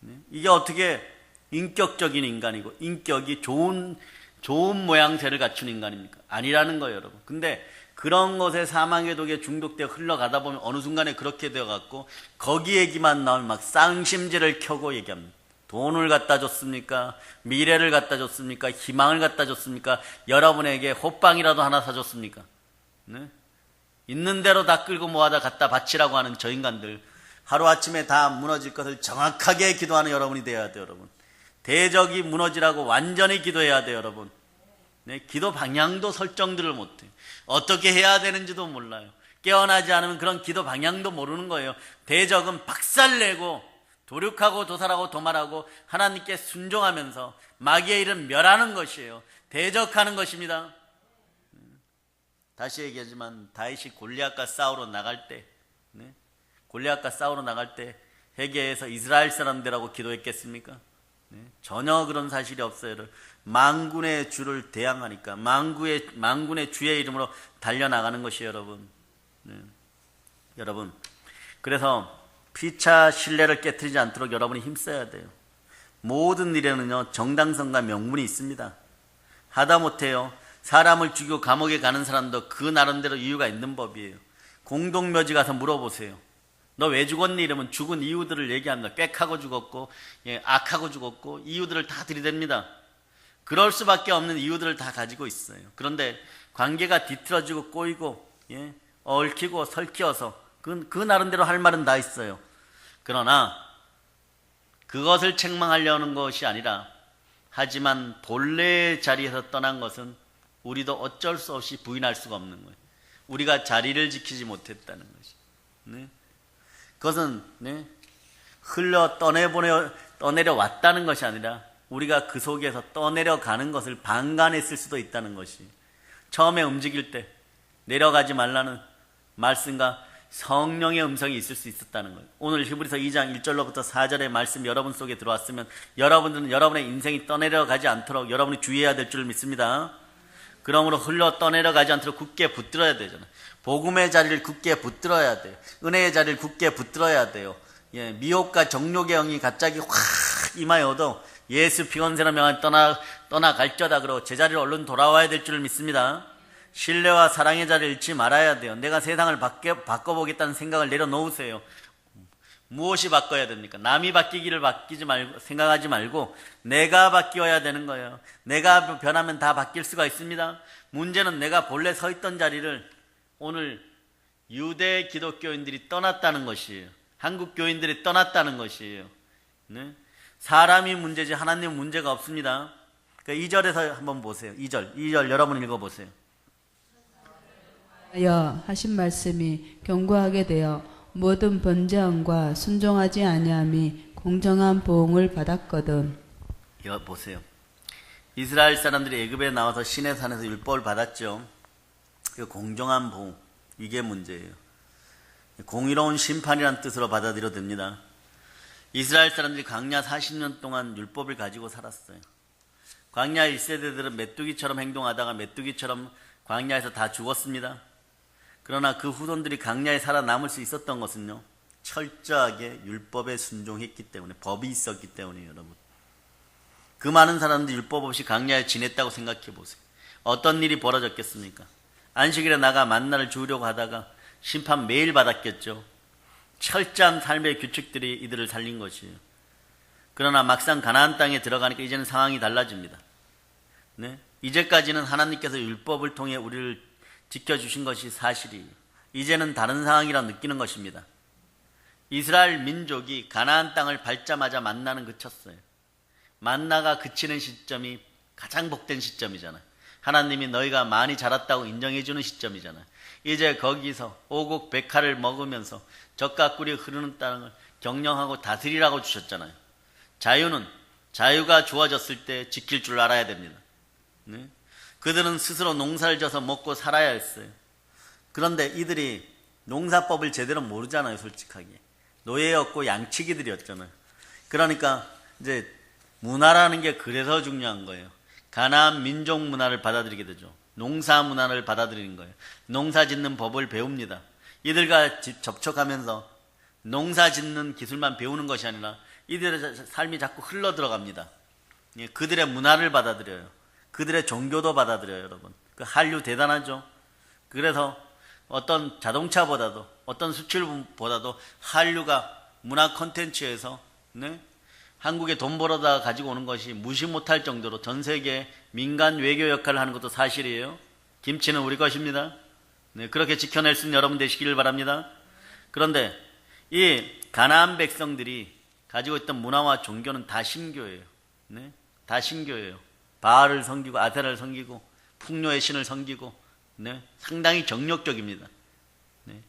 네? 이게 어떻게 인격적인 인간이고 인격이 좋은 모양새를 갖춘 인간입니까? 아니라는 거예요, 여러분. 근데 그런 것에 사망의 독에 중독되어 흘러가다 보면 어느 순간에 그렇게 되어갖고 거기 얘기만 나오면 막 쌍심지를 켜고 얘기합니다. 돈을 갖다 줬습니까? 미래를 갖다 줬습니까? 희망을 갖다 줬습니까? 여러분에게 호빵이라도 하나 사줬습니까? 네? 있는 대로 다 끌고 모아다 갖다 바치라고 하는 저 인간들, 하루아침에 다 무너질 것을 정확하게 기도하는 여러분이 되어야 돼요, 여러분. 대적이 무너지라고 완전히 기도해야 돼요, 여러분. 네? 기도 방향도 설정들을 못해요. 어떻게 해야 되는지도 몰라요. 깨어나지 않으면 그런 기도 방향도 모르는 거예요. 대적은 박살내고 도륙하고 도살하고 도말하고 하나님께 순종하면서 마귀의 일은 멸하는 것이에요. 대적하는 것입니다. 다시 얘기하지만 다윗이 골리앗과 싸우러 나갈 때, 네? 골리앗과 싸우러 나갈 때 회개해서 이스라엘 사람들하고 기도했겠습니까? 네? 전혀 그런 사실이 없어요. 만군의 주를 대항하니까 만군의 주의 이름으로 달려나가는 것이에요, 여러분. 네. 여러분, 그래서 피차 신뢰를 깨트리지 않도록 여러분이 힘써야 돼요. 모든 일에는요 정당성과 명분이 있습니다. 하다못해요 사람을 죽이고 감옥에 가는 사람도 그 나름대로 이유가 있는 법이에요. 공동묘지 가서 물어보세요. 너 왜 죽었니? 이러면 죽은 이유들을 얘기합니다. 꽥하고 죽었고, 악하고 죽었고, 이유들을 다 들이댑니다. 그럴 수밖에 없는 이유들을 다 가지고 있어요. 그런데 관계가 뒤틀어지고 꼬이고, 얽히고 설키어서 그 나름대로 할 말은 다 있어요. 그러나 그것을 책망하려는 것이 아니라, 하지만 본래의 자리에서 떠난 것은 우리도 어쩔 수 없이 부인할 수가 없는 거예요. 우리가 자리를 지키지 못했다는 것이. 네? 그것은 흘러 떠내려 왔다는 것이 아니라 우리가 그 속에서 떠내려가는 것을 방관했을 수도 있다는 것이. 처음에 움직일 때 내려가지 말라는 말씀과 성령의 음성이 있을 수 있었다는 거예요. 오늘 히브리서 2장 1절로부터 4절의 말씀 여러분 속에 들어왔으면 여러분들은 여러분의 인생이 떠내려가지 않도록 여러분이 주의해야 될 줄 믿습니다. 그러므로 흘러 떠내려가지 않도록 굳게 붙들어야 되잖아요. 복음의 자리를 굳게 붙들어야 돼요. 은혜의 자리를 굳게 붙들어야 돼요. 미혹과 정욕의 영이 갑자기 확 임하여도 예수 피건세라 명한 떠나갈저다 그러고 제자리로 얼른 돌아와야 될 줄 믿습니다. 신뢰와 사랑의 자리를 잃지 말아야 돼요. 내가 세상을 바꿔보겠다는 생각을 내려놓으세요. 무엇이 바꿔야 됩니까? 남이 바뀌기를 생각하지 말고 내가 바뀌어야 되는 거예요. 내가 변하면 다 바뀔 수가 있습니다. 문제는 내가 본래 서 있던 자리를 오늘 유대 기독교인들이 떠났다는 것이에요. 한국 교인들이 떠났다는 것이에요. 네? 사람이 문제지 하나님은 문제가 없습니다. 그러니까 2절에서 한번 보세요. 2절 여러분 읽어보세요. 하신 말씀이 견고하게 되어 모든 번제함과 순종하지 아니함이 공정한 보응을 받았거든. 이거 보세요. 이스라엘 사람들이 애굽에 나와서 시내 산에서 율법을 받았죠. 공정한 보응, 이게 문제예요. 공의로운 심판이란 뜻으로 받아들여도 됩니다. 이스라엘 사람들이 광야 40년 동안 율법을 가지고 살았어요. 광야 1세대들은 메뚜기처럼 행동하다가 메뚜기처럼 광야에서 다 죽었습니다. 그러나 그 후손들이 광야에 살아남을 수 있었던 것은요, 철저하게 율법에 순종했기 때문에, 법이 있었기 때문이에요, 여러분. 그 많은 사람들이 율법 없이 광야에 지냈다고 생각해 보세요. 어떤 일이 벌어졌겠습니까? 안식일에 나가 만나를 주우려고 하다가 심판 매일 받았겠죠. 철저한 삶의 규칙들이 이들을 살린 것이에요. 그러나 막상 가나안 땅에 들어가니까 이제는 상황이 달라집니다. 네? 이제까지는 하나님께서 율법을 통해 우리를 지켜주신 것이 사실이에요. 이제는 다른 상황이라 느끼는 것입니다. 이스라엘 민족이 가나안 땅을 밟자마자 만나는 그쳤어요. 만나가 그치는 시점이 가장 복된 시점이잖아요. 하나님이 너희가 많이 자랐다고 인정해주는 시점이잖아요. 이제 거기서 오곡 백화를 먹으면서 젖과 꿀이 흐르는 땅을 경영하고 다스리라고 주셨잖아요. 자유가 주어졌을 때 지킬 줄 알아야 됩니다. 네? 그들은 스스로 농사를 져서 먹고 살아야 했어요. 그런데 이들이 농사법을 제대로 모르잖아요, 솔직하게. 노예였고 양치기들이었잖아요. 그러니까 이제 문화라는 게 그래서 중요한 거예요. 가나안 민족 문화를 받아들이게 되죠. 농사 문화를 받아들이는 거예요. 농사 짓는 법을 배웁니다. 이들과 접촉하면서 농사 짓는 기술만 배우는 것이 아니라 이들의 삶이 자꾸 흘러 들어갑니다. 그들의 문화를 받아들여요. 그들의 종교도 받아들여요, 여러분. 그 한류 대단하죠? 그래서 어떤 자동차보다도, 어떤 수출보다도 한류가 문화 콘텐츠에서, 네? 한국에 돈 벌어다 가지고 오는 것이 무시 못할 정도로 전 세계 민간 외교 역할을 하는 것도 사실이에요. 김치는 우리 것입니다. 네, 그렇게 지켜낼 수 있는 여러분 되시기를 바랍니다. 그런데 이 가나안 백성들이 가지고 있던 문화와 종교는 다 신교예요. 네? 다 신교예요. 바알을 섬기고 아세라를 섬기고 풍요의 신을 섬기고, 네? 상당히 정욕적입니다. 네?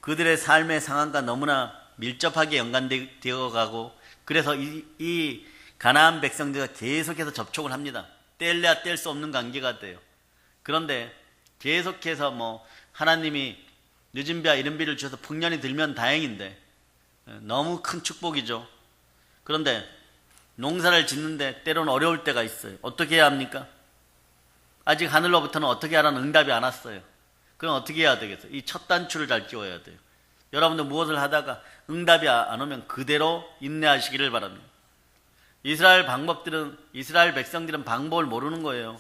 그들의 삶의 상황과 너무나 밀접하게 연관되어 가고, 그래서 이 가나안 백성들과 계속해서 접촉을 합니다. 뗄래야 뗄 수 없는 관계가 돼요. 그런데 계속해서 하나님이 늦은 비와 이른 비를 주셔서 풍년이 들면 다행인데 너무 큰 축복이죠. 그런데 농사를 짓는데 때로는 어려울 때가 있어요. 어떻게 해야 합니까? 아직 하늘로부터는 어떻게 하라는 응답이 안 왔어요. 그럼 어떻게 해야 되겠어요? 이 첫 단추를 잘 끼워야 돼요. 여러분들 무엇을 하다가 응답이 안 오면 그대로 인내하시기를 바랍니다. 이스라엘 백성들은 방법을 모르는 거예요.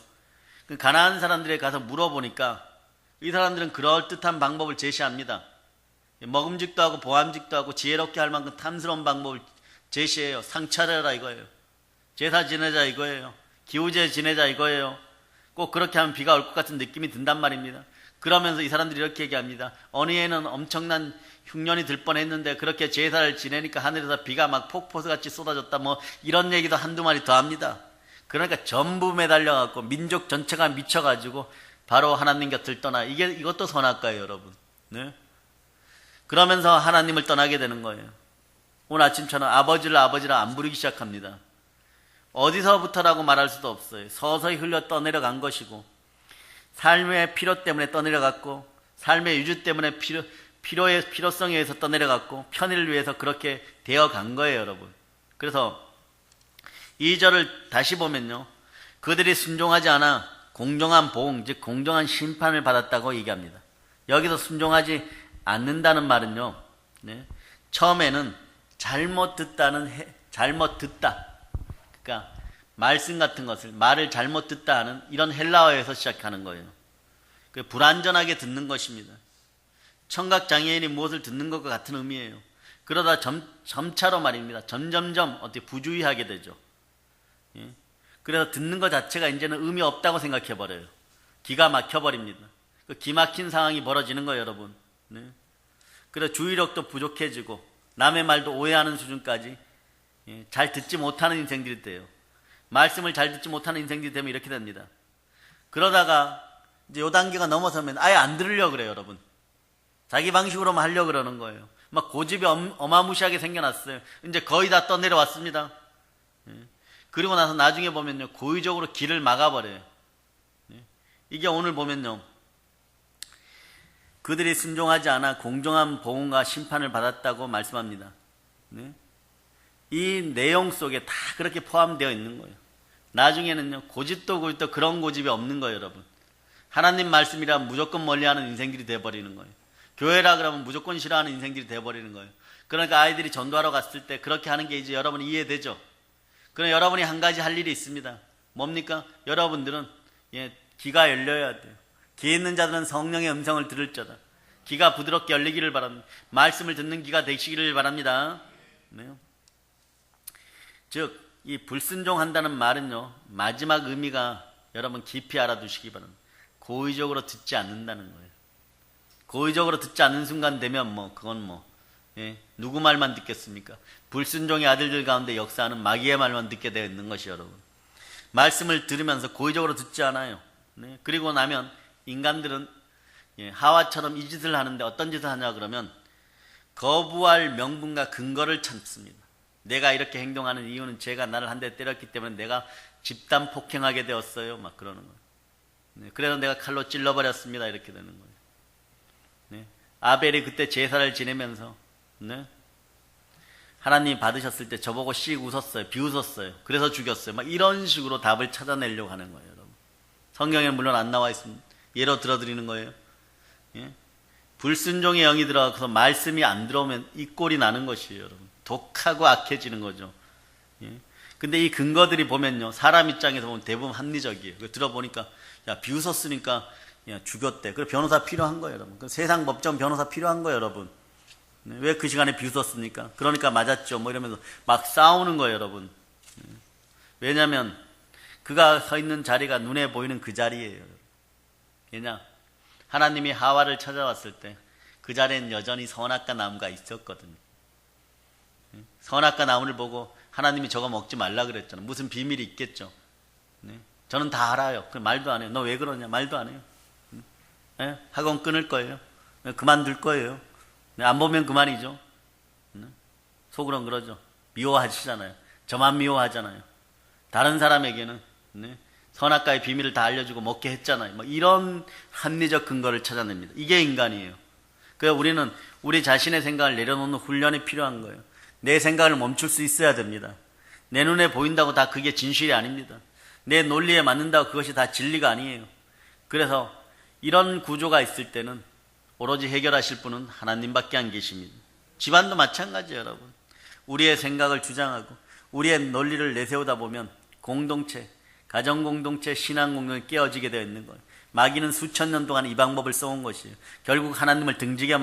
가나안 사람들에 가서 물어보니까 이 사람들은 그럴듯한 방법을 제시합니다. 먹음직도 하고 보암직도 하고 지혜롭게 할 만큼 탐스러운 방법을 제시해요. 상 차려라 이거예요. 제사 지내자 이거예요. 기후제 지내자 이거예요. 꼭 그렇게 하면 비가 올 것 같은 느낌이 든단 말입니다. 그러면서 이 사람들이 이렇게 얘기합니다. 어느 해는 엄청난 흉년이 들 뻔했는데 그렇게 제사를 지내니까 하늘에서 비가 막 폭포수같이 쏟아졌다, 이런 얘기도 한두 마디 더 합니다. 그러니까 전부 매달려갖고 민족 전체가 미쳐가지고 바로 하나님 곁을 떠나. 이것도 선악과예요, 여러분. 네? 그러면서 하나님을 떠나게 되는 거예요. 오늘 아침처럼 아버지를 안 부르기 시작합니다. 어디서부터라고 말할 수도 없어요. 서서히 흘려 떠내려간 것이고, 삶의 필요 때문에 떠내려갔고, 삶의 유주 때문에 필요성에 의해서 떠내려갔고, 편의를 위해서 그렇게 되어간 거예요, 여러분. 그래서 2절을 다시 보면요, 그들이 순종하지 않아 공정한 보응, 즉 공정한 심판을 받았다고 얘기합니다. 여기서 순종하지 않는다는 말은요, 네, 처음에는 잘못 듣다, 그러니까 말씀 같은 것을, 말을 잘못 듣다 하는 이런 헬라어에서 시작하는 거예요. 불완전하게 듣는 것입니다. 청각장애인이 무엇을 듣는 것과 같은 의미예요. 그러다 점차로 말입니다. 점점점 어떻게 부주의하게 되죠. 예? 그래서 듣는 것 자체가 이제는 의미 없다고 생각해버려요. 기가 막혀버립니다. 그 기막힌 상황이 벌어지는 거예요, 여러분. 네? 그래서 주의력도 부족해지고 남의 말도 오해하는 수준까지, 예, 잘 듣지 못하는 인생들이 돼요. 말씀을 잘 듣지 못하는 인생들이 되면 이렇게 됩니다. 그러다가 이제 요 단계가 넘어서면 아예 안 들으려고 그래요, 여러분. 자기 방식으로만 하려고 그러는 거예요. 막 고집이 어마무시하게 생겨났어요. 이제 거의 다 떠내려왔습니다. 예. 그리고 나서 나중에 보면요, 고의적으로 길을 막아버려요. 예. 이게 오늘 보면요, 그들이 순종하지 않아 공정한 보응과 심판을 받았다고 말씀합니다. 네? 이 내용 속에 다 그렇게 포함되어 있는 거예요. 나중에는요, 고집도 그런 고집이 없는 거예요, 여러분. 하나님 말씀이라 무조건 멀리하는 인생들이 되어버리는 거예요. 교회라 그러면 무조건 싫어하는 인생들이 되어버리는 거예요. 그러니까 아이들이 전도하러 갔을 때 그렇게 하는 게 이제 여러분이 이해되죠. 그럼 여러분이 한 가지 할 일이 있습니다. 뭡니까? 여러분들은 귀가 열려야 돼요. 귀 있는 자들은 성령의 음성을 들을 자다. 귀가 부드럽게 열리기를 바랍니다. 말씀을 듣는 귀가 되시기를 바랍니다. 네. 즉, 이 불순종한다는 말은요, 마지막 의미가 여러분 깊이 알아두시기 바랍니다. 고의적으로 듣지 않는다는 거예요. 고의적으로 듣지 않는 순간 되면 그건 누구 말만 듣겠습니까? 불순종의 아들들 가운데 역사하는 마귀의 말만 듣게 되어 있는 것이 여러분. 말씀을 들으면서 고의적으로 듣지 않아요. 네. 그리고 나면 인간들은 하와처럼 이 짓을 하는데 어떤 짓을 하냐 그러면 거부할 명분과 근거를 찾습니다. 내가 이렇게 행동하는 이유는 제가 나를 한 대 때렸기 때문에 내가 집단 폭행하게 되었어요. 막 그러는 거예요. 네. 그래서 내가 칼로 찔러버렸습니다. 이렇게 되는 거예요. 네. 아벨이 그때 제사를 지내면서 하나님 받으셨을 때 저보고 씩 웃었어요. 비웃었어요. 그래서 죽였어요. 막 이런 식으로 답을 찾아내려고 하는 거예요. 여러분. 성경에 물론 안 나와 있습니다. 예로 들어드리는 거예요. 예? 불순종의 영이 들어가서 말씀이 안 들어오면 이 꼴이 나는 것이에요. 여러분. 독하고 악해지는 거죠. 예? 근데 이 근거들이 보면요, 사람 입장에서 보면 대부분 합리적이에요. 들어보니까 야, 비웃었으니까 야, 죽였대. 그래 변호사 필요한 거예요. 여러분. 세상 법정 변호사 필요한 거예요. 여러분. 왜 그 시간에 비웃었습니까? 그러니까 맞았죠. 이러면서 막 싸우는 거예요, 여러분. 왜냐하면 그가 서 있는 자리가 눈에 보이는 그 자리예요. 왜냐? 하나님이 하와를 찾아왔을 때 그 자리엔 여전히 선악과 나무가 있었거든요. 선악과 나무를 보고 하나님이 저거 먹지 말라 그랬잖아요. 무슨 비밀이 있겠죠. 저는 다 알아요. 말도 안 해요. 너 왜 그러냐? 말도 안 해요. 학원 끊을 거예요. 그만둘 거예요. 안 보면 그만이죠. 속으로는 그러죠. 미워하시잖아요. 저만 미워하잖아요. 다른 사람에게는 선악과의 비밀을 다 알려주고 먹게 했잖아요. 이런 합리적 근거를 찾아냅니다. 이게 인간이에요. 그래서 우리는 우리 자신의 생각을 내려놓는 훈련이 필요한 거예요. 내 생각을 멈출 수 있어야 됩니다. 내 눈에 보인다고 다 그게 진실이 아닙니다. 내 논리에 맞는다고 그것이 다 진리가 아니에요. 그래서 이런 구조가 있을 때는 오로지 해결하실 분은 하나님밖에 안 계십니다. 집안도 마찬가지예요, 여러분. 우리의 생각을 주장하고 우리의 논리를 내세우다 보면 공동체, 가정공동체, 신앙공동체 깨어지게 되어 있는 거예요. 마귀는 수천 년 동안 이 방법을 써온 것이에요. 결국 하나님을 등지게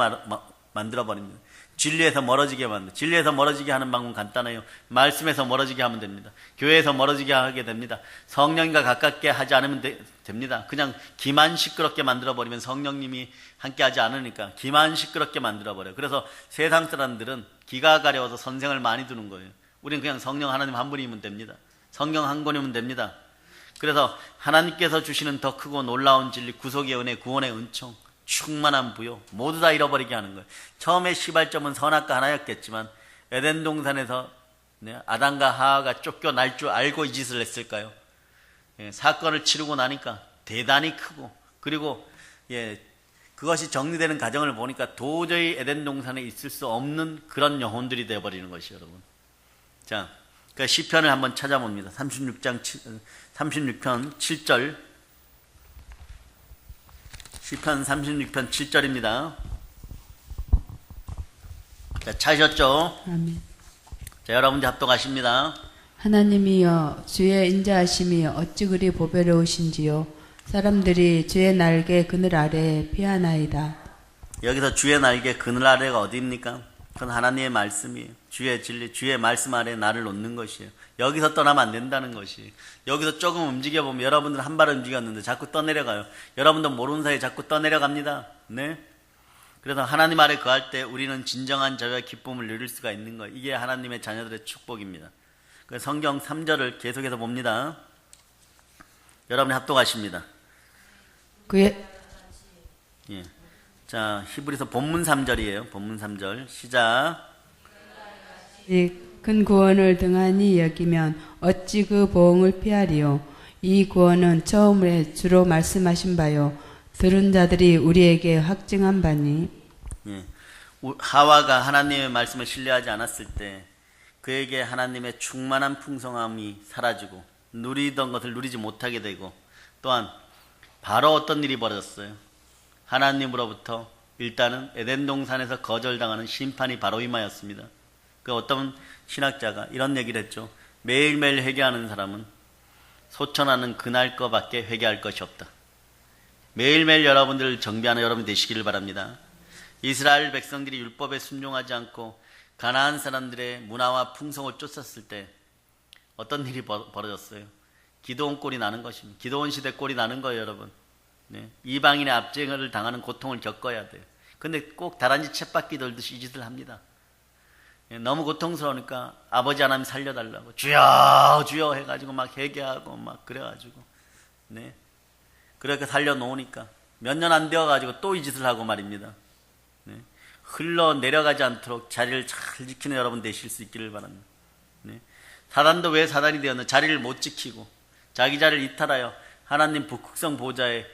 만들어버립니다. 진리에서 멀어지게 만듭니다. 진리에서 멀어지게 하는 방법은 간단해요. 말씀에서 멀어지게 하면 됩니다. 교회에서 멀어지게 하게 됩니다. 성령님과 가깝게 하지 않으면 됩니다. 그냥 기만 시끄럽게 만들어버리면 성령님이 함께하지 않으니까 기만 시끄럽게 만들어버려요. 그래서 세상 사람들은 기가 가려워서 선생을 많이 두는 거예요. 우리는 그냥 성령 하나님 한 분이면 됩니다. 성경 한 권이면 됩니다. 그래서 하나님께서 주시는 더 크고 놀라운 진리, 구속의 은혜, 구원의 은총, 충만한 부요 모두 다 잃어버리게 하는 거예요. 처음에 시발점은 선악과 하나였겠지만 에덴 동산에서 아담과 하와가 쫓겨날 줄 알고 이 짓을 했을까요? 사건을 치르고 나니까 대단히 크고 그리고 그것이 정리되는 과정을 보니까 도저히 에덴 동산에 있을 수 없는 그런 영혼들이 되어버리는 것이에요, 여러분. 자, 그 시편을 한번 찾아봅니다. 36편 7절. 시편 36편 7절입니다. 자, 찾으셨죠? 아멘. 자, 여러분들 합독하십니다. 하나님이여 주의 인자하심이 어찌 그리 보배로우신지요. 사람들이 주의 날개 그늘 아래에 피하나이다. 여기서 주의 날개 그늘 아래가 어디입니까? 그건 하나님의 말씀이에요. 주의 진리, 주의 말씀 아래에 나를 놓는 것이에요. 여기서 떠나면 안 된다는 것이에요. 여기서 조금 움직여보면 여러분들은 한 발 움직였는데 자꾸 떠내려가요. 여러분도 모르는 사이에 자꾸 떠내려갑니다. 네? 그래서 하나님 아래 거할 때 우리는 진정한 자유와 기쁨을 누릴 수가 있는 거예요. 이게 하나님의 자녀들의 축복입니다. 그래서 성경 3절을 계속해서 봅니다. 여러분이 합독하십니다. 예. 자, 히브리서 본문 3절이에요. 본문 3절 시작. 큰 구원을 등한히 여기면 어찌 그 보응을 피하리요. 이 구원은 처음에 주로 말씀하신 바요. 들은 자들이 우리에게 확증한 바니. 예. 하와가 하나님의 말씀을 신뢰하지 않았을 때 그에게 하나님의 충만한 풍성함이 사라지고 누리던 것을 누리지 못하게 되고 또한 바로 어떤 일이 벌어졌어요. 하나님으로부터 일단은 에덴 동산에서 거절당하는 심판이 바로 임하였습니다. 그 어떤 신학자가 이런 얘기를 했죠. 매일매일 회개하는 사람은 소천하는 그날 거밖에 회개할 것이 없다. 매일매일 여러분들을 정비하는 여러분이 되시기를 바랍니다. 이스라엘 백성들이 율법에 순종하지 않고 가나안 사람들의 문화와 풍속을 쫓았을 때 어떤 일이 벌어졌어요? 기드온 꼴이 나는 것입니다. 기드온 시대 꼴이 나는 거예요, 여러분. 네. 이방인의 압제를 당하는 고통을 겪어야 돼요. 근데 꼭 다람쥐 쳇바퀴 돌듯이 이 짓을 합니다. 너무 고통스러우니까 아버지 하나님 살려달라고 주여 주여 해가지고 막 회개하고 막 그래가지고 네. 그렇게 살려놓으니까 몇 년 안 되어가지고 또 이 짓을 하고 말입니다. 네. 흘러내려가지 않도록 자리를 잘 지키는 여러분 되실 수 있기를 바랍니다. 네. 사단도 왜 사단이 되었나? 자리를 못 지키고 자기 자리를 이탈하여 하나님 북극성 보좌에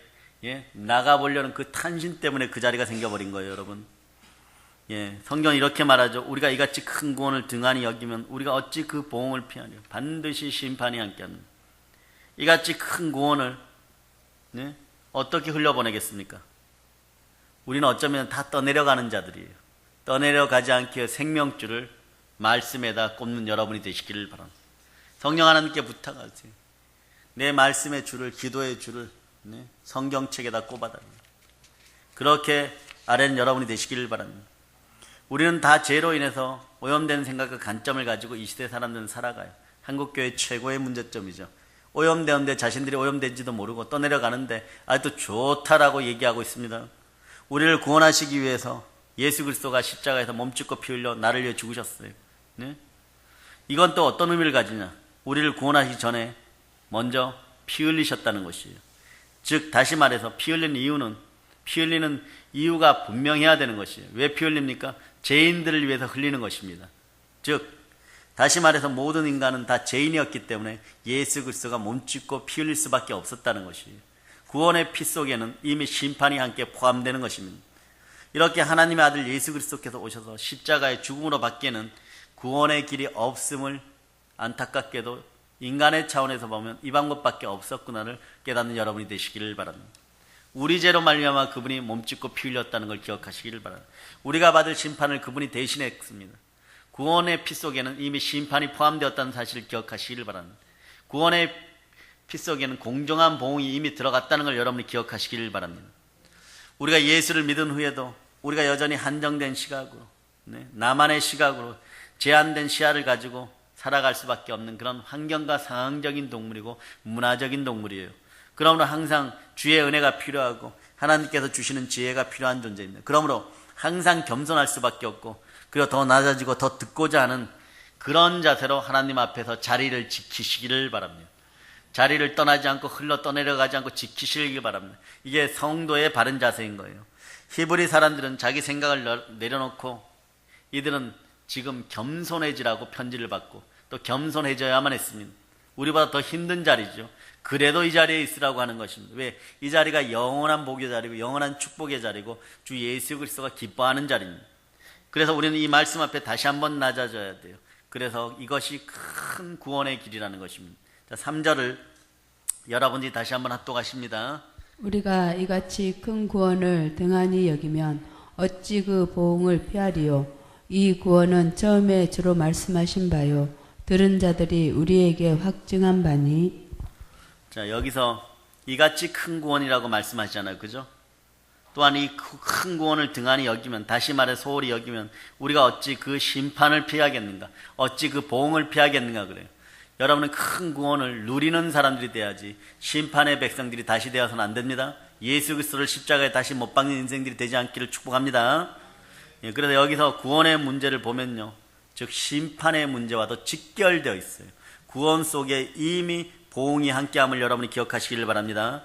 나가보려는 그 탄신 때문에 그 자리가 생겨버린 거예요, 여러분. 성경은 이렇게 말하죠. 우리가 이같이 큰 구원을 등한히 여기면 우리가 어찌 그 보응을 피하려? 반드시 심판이 함께합니다. 이같이 큰 구원을 어떻게 흘려보내겠습니까? 우리는 어쩌면 다 떠내려가는 자들이에요. 떠내려가지 않게 생명줄을 말씀에다 꼽는 여러분이 되시기를 바랍니다. 성령 하나님께 부탁하세요. 내 말씀의 줄을, 기도의 줄을 성경책에다 꼽아달라요. 그렇게 아뢰는 여러분이 되시기를 바랍니다. 우리는 다 죄로 인해서 오염된 생각과 관점을 가지고 이 시대 사람들은 살아가요. 한국교회 최고의 문제점이죠. 오염되었는데 자신들이 오염된지도 모르고 떠내려가는데 아직도 좋다라고 얘기하고 있습니다. 우리를 구원하시기 위해서 예수 그리스도가 십자가에서 몸짓고 피 흘려 나를 위해 죽으셨어요. 네? 이건 또 어떤 의미를 가지냐? 우리를 구원하시기 전에 먼저 피 흘리셨다는 것이에요. 즉 다시 말해서 피 흘리는 이유는 피 흘리는 이유가 분명해야 되는 것이에요. 왜 피 흘립니까? 죄인들을 위해서 흘리는 것입니다. 즉 다시 말해서 모든 인간은 다 죄인이었기 때문에 예수 그리스도가 몸짓고 피 흘릴 수밖에 없었다는 것이에요. 구원의 피 속에는 이미 심판이 함께 포함되는 것입니다. 이렇게 하나님의 아들 예수 그리스도께서 오셔서 십자가의 죽음으로 밖에는 구원의 길이 없음을 안타깝게도 인간의 차원에서 보면 이 방법밖에 없었구나를 깨닫는 여러분이 되시기를 바랍니다. 우리 죄로 말미암아 그분이 몸짓고 피 흘렸다는 걸 기억하시기를 바랍니다. 우리가 받을 심판을 그분이 대신했습니다. 구원의 피 속에는 이미 심판이 포함되었다는 사실을 기억하시기를 바랍니다. 구원의 피 속에는 공정한 보응이 이미 들어갔다는 걸 여러분이 기억하시기를 바랍니다. 우리가 예수를 믿은 후에도 우리가 여전히 한정된 시각으로 나만의 시각으로 제한된 시야를 가지고 살아갈 수밖에 없는 그런 환경과 상황적인 동물이고 문화적인 동물이에요. 그러므로 항상 주의 은혜가 필요하고 하나님께서 주시는 지혜가 필요한 존재입니다. 그러므로 항상 겸손할 수밖에 없고 그리고 더 낮아지고 더 듣고자 하는 그런 자세로 하나님 앞에서 자리를 지키시기를 바랍니다. 자리를 떠나지 않고 흘러 떠내려가지 않고 지키시길 바랍니다. 이게 성도의 바른 자세인 거예요. 히브리 사람들은 자기 생각을 내려놓고 이들은 지금 겸손해지라고 편지를 받고 또 겸손해져야만 했습니다. 우리보다 더 힘든 자리죠. 그래도 이 자리에 있으라고 하는 것입니다. 왜? 이 자리가 영원한 복의 자리고 영원한 축복의 자리고 주 예수 그리스도가 기뻐하는 자리입니다. 그래서 우리는 이 말씀 앞에 다시 한번 낮아져야 돼요. 그래서 이것이 큰 구원의 길이라는 것입니다. 자, 3절을 여러분들이 다시 한번 합독하십니다. 우리가 이같이 큰 구원을 등한히 여기면 어찌 그 보응을 피하리요? 이 구원은 처음에 주로 말씀하신 바요. 들은 자들이 우리에게 확증한 바니. 자, 여기서 이같이 큰 구원이라고 말씀하시잖아요. 그죠? 또한 이 큰 구원을 등한히 여기면, 다시 말해 소홀히 여기면 우리가 어찌 그 심판을 피하겠는가? 어찌 그 보응을 피하겠는가 그래요. 여러분은 큰 구원을 누리는 사람들이 돼야지 심판의 백성들이 다시 되어서는 안 됩니다. 예수 그리스도를 십자가에 다시 못 박는 인생들이 되지 않기를 축복합니다. 그래서 여기서 구원의 문제를 보면요, 즉 심판의 문제와도 직결되어 있어요. 구원 속에 이미 보응이 함께함을 여러분이 기억하시기를 바랍니다.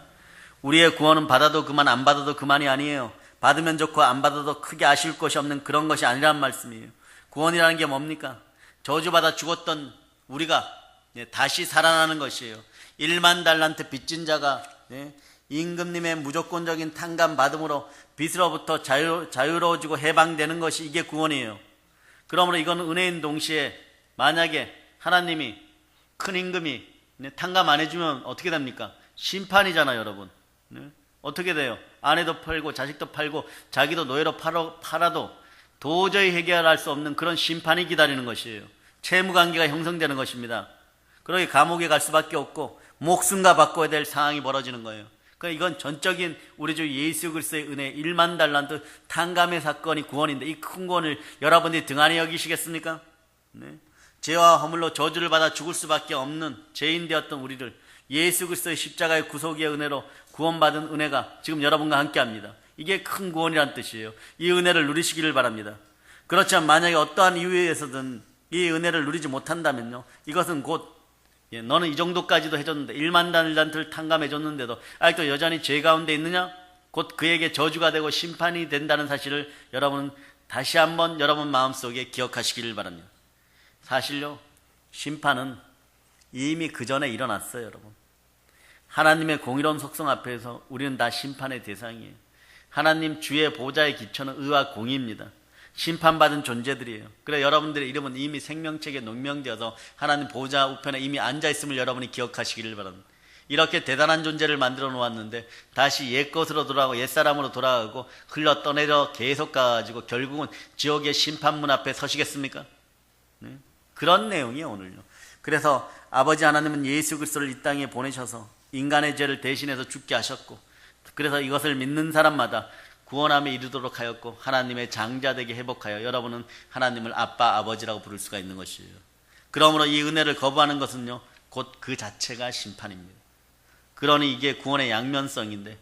우리의 구원은 받아도 그만 안 받아도 그만이 아니에요. 받으면 좋고 안 받아도 크게 아쉬울 것이 없는 그런 것이 아니란 말씀이에요. 구원이라는 게 뭡니까? 저주받아 죽었던 우리가 다시 살아나는 것이에요. 1만 달란트 빚진 자가 임금님의 무조건적인 탕감 받음으로 빚으로부터 자유로워지고 해방되는 것이 이게 구원이에요. 그러므로 이건 은혜인 동시에 만약에 하나님이 큰 임금이 탕감 안 해주면 어떻게 됩니까? 심판이잖아요, 여러분. 어떻게 돼요? 아내도 팔고 자식도 팔고 자기도 노예로 팔아도 도저히 해결할 수 없는 그런 심판이 기다리는 것이에요. 채무관계가 형성되는 것입니다. 그러게 감옥에 갈 수밖에 없고 목숨과 바꿔야 될 상황이 벌어지는 거예요. 그러니까 이건 전적인 우리 주 예수 그리스도의 은혜 1만 달란트 탕감의 사건이 구원인데 이 큰 구원을 여러분들이 등한히 여기시겠습니까? 네. 죄와 허물로 저주를 받아 죽을 수밖에 없는 죄인 되었던 우리를 예수 그리스도의 십자가의 구속의 은혜로 구원받은 은혜가 지금 여러분과 함께합니다. 이게 큰 구원이란 뜻이에요. 이 은혜를 누리시기를 바랍니다. 그렇지만 만약에 어떠한 이유에서든 이 은혜를 누리지 못한다면요, 이것은 곧 너는 이 정도까지도 해줬는데 1만 달란트를 탕감해줬는데도 아직도 여전히 죄 가운데 있느냐? 곧 그에게 저주가 되고 심판이 된다는 사실을 여러분은 다시 한번 여러분 마음속에 기억하시기를 바랍니다. 사실요, 심판은 이미 그 전에 일어났어요. 여러분, 하나님의 공의로운 속성 앞에서 우리는 다 심판의 대상이에요. 하나님 주의 보좌의 기초는 의와 공의입니다. 심판받은 존재들이에요. 그래 여러분들의 이름은 이미 생명책에 농명되어서 하나님 보좌 우편에 이미 앉아있음을 여러분이 기억하시기를 바랍니다. 이렇게 대단한 존재를 만들어 놓았는데 다시 옛것으로 돌아가고 옛사람으로 돌아가고 흘러 떠내려 계속 가가지고 결국은 지옥의 심판문 앞에 서시겠습니까? 네? 그런 내용이에요 오늘요. 그래서 아버지 하나님은 예수 그리스도를 이 땅에 보내셔서 인간의 죄를 대신해서 죽게 하셨고, 그래서 이것을 믿는 사람마다 구원함에 이르도록 하였고 하나님의 장자되게 회복하여 여러분은 하나님을 아빠 아버지라고 부를 수가 있는 것이에요. 그러므로 이 은혜를 거부하는 것은요 곧 그 자체가 심판입니다. 그러니 이게 구원의 양면성인데,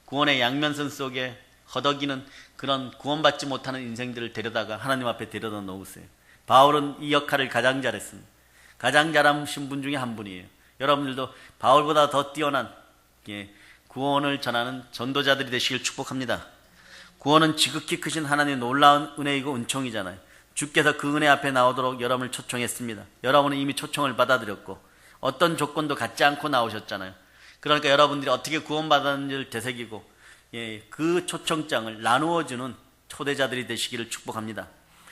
구원의 양면성 속에 허덕이는 그런 구원받지 못하는 인생들을 데려다가 하나님 앞에 데려다 놓으세요. 바울은 이 역할을 가장 잘했습니다. 가장 잘하신 분 중에 한 분이에요. 여러분들도 바울보다 더 뛰어난 구원을 전하는 전도자들이 되시길 축복합니다. 구원은 지극히 크신 하나님의 놀라운 은혜이고 은총이잖아요. 주께서 그 은혜 앞에 나오도록 여러분을 초청했습니다. 여러분은 이미 초청을 받아들였고 어떤 조건도 갖지 않고 나오셨잖아요. 그러니까 여러분들이 어떻게 구원받았는지를 되새기고 그 초청장을 나누어주는 초대자들이 되시기를 축복합니다.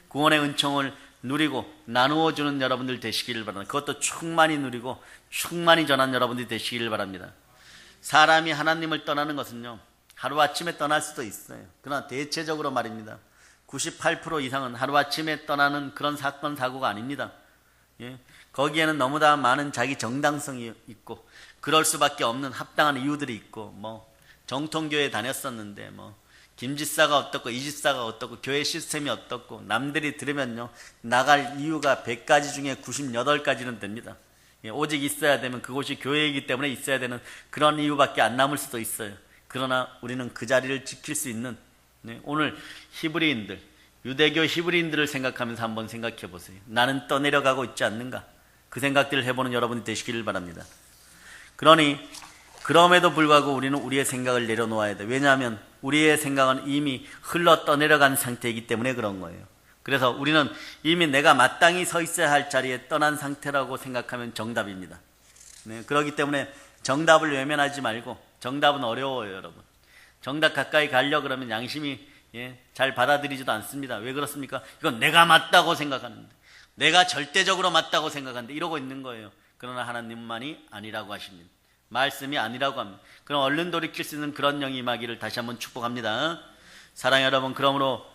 구원의 은총을 누리고 나누어주는 여러분들 되시기를 바랍니다. 그것도 충만히 누리고 충만히 전한 여러분들이 되시기를 바랍니다. 사람이 하나님을 떠나는 것은요 하루아침에 떠날 수도 있어요. 그러나 대체적으로 말입니다, 98% 이상은 하루아침에 떠나는 그런 사건 사고가 아닙니다. 거기에는 너무나 많은 자기 정당성이 있고 그럴 수밖에 없는 합당한 이유들이 있고, 정통교회에 다녔었는데 김집사가 어떻고 이집사가 어떻고 교회 시스템이 어떻고 남들이 들으면요 나갈 이유가 100가지 중에 98가지는 됩니다. 오직 있어야 되면 그곳이 교회이기 때문에 있어야 되는 그런 이유밖에 안 남을 수도 있어요. 그러나 우리는 그 자리를 지킬 수 있는, 오늘 히브리인들, 유대교 히브리인들을 생각하면서 한번 생각해 보세요. 나는 떠내려가고 있지 않는가? 그 생각들을 해보는 여러분이 되시기를 바랍니다. 그러니 그럼에도 불구하고 우리는 우리의 생각을 내려놓아야 돼. 왜냐하면 우리의 생각은 이미 흘러 떠내려간 상태이기 때문에 그런 거예요. 그래서 우리는 이미 내가 마땅히 서 있어야 할 자리에 떠난 상태라고 생각하면 정답입니다. 그렇기 때문에 정답을 외면하지 말고, 정답은 어려워요 여러분. 정답 가까이 가려고 그러면 양심이 잘 받아들이지도 않습니다. 왜 그렇습니까? 이건 내가 맞다고 생각하는데, 내가 절대적으로 맞다고 생각하는데 이러고 있는 거예요. 그러나 하나님만이 아니라고 하십니다. 말씀이 아니라고 합니다. 그럼 얼른 돌이킬 수 있는 그런 영이 임하기를 다시 한번 축복합니다. 사랑하는 여러분, 그러므로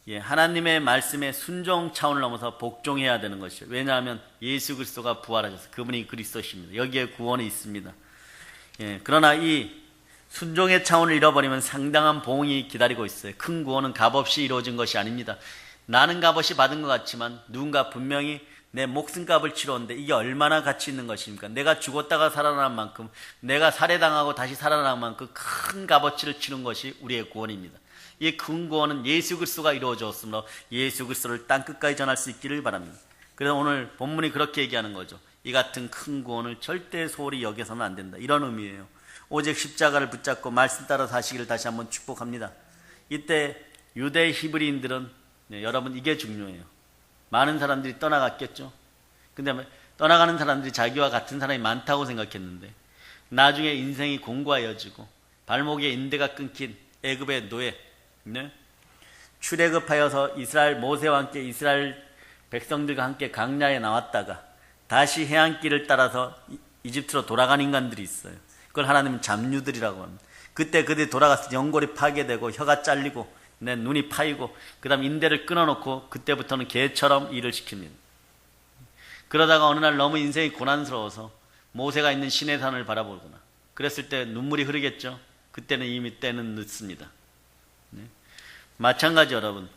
하나님의 말씀에 순종 차원을 넘어서 복종해야 되는 것이죠. 왜냐하면 예수 그리스도가 부활하셔서 그분이 그리스도십니다. 여기에 구원이 있습니다. 그러나 이 순종의 차원을 잃어버리면 상당한 보응이 기다리고 있어요. 큰 구원은 값없이 이루어진 것이 아닙니다. 나는 값없이 받은 것 같지만 누군가 분명히 내 목숨값을 치렀는데 이게 얼마나 가치 있는 것입니까? 내가 죽었다가 살아난 만큼, 내가 살해당하고 다시 살아난 만큼 큰 값어치를 치른 것이 우리의 구원입니다. 이 큰 구원은 예수 그리스도가 이루어 주었으므로 예수 그리스도를 땅끝까지 전할 수 있기를 바랍니다. 그래서 오늘 본문이 그렇게 얘기하는 거죠. 이 같은 큰 구원을 절대 소홀히 여겨서는 안 된다, 이런 의미예요. 오직 십자가를 붙잡고 말씀 따라 사시기를 다시 한번 축복합니다. 이때 유대 히브리인들은 여러분 이게 중요해요. 많은 사람들이 떠나갔겠죠. 근데 떠나가는 사람들이 자기와 같은 사람이 많다고 생각했는데 나중에 인생이 공고하여지고 발목에 인대가 끊긴 애굽의 노예, 출애굽하여서 이스라엘 모세와 함께 이스라엘 백성들과 함께 광야에 나왔다가 다시 해안길을 따라서 이집트로 돌아간 인간들이 있어요. 그걸 하나님은 잡류들이라고 합니다. 그때 그들이 돌아가서 연골이 파괴되고 혀가 잘리고 눈이 파이고 그 다음 인대를 끊어놓고 그때부터는 개처럼 일을 시킵니다. 그러다가 어느 날 너무 인생이 고난스러워서 모세가 있는 시내산을 바라보거나 그랬을 때 눈물이 흐르겠죠. 그때는 이미 때는 늦습니다. 네. 마찬가지 여러분,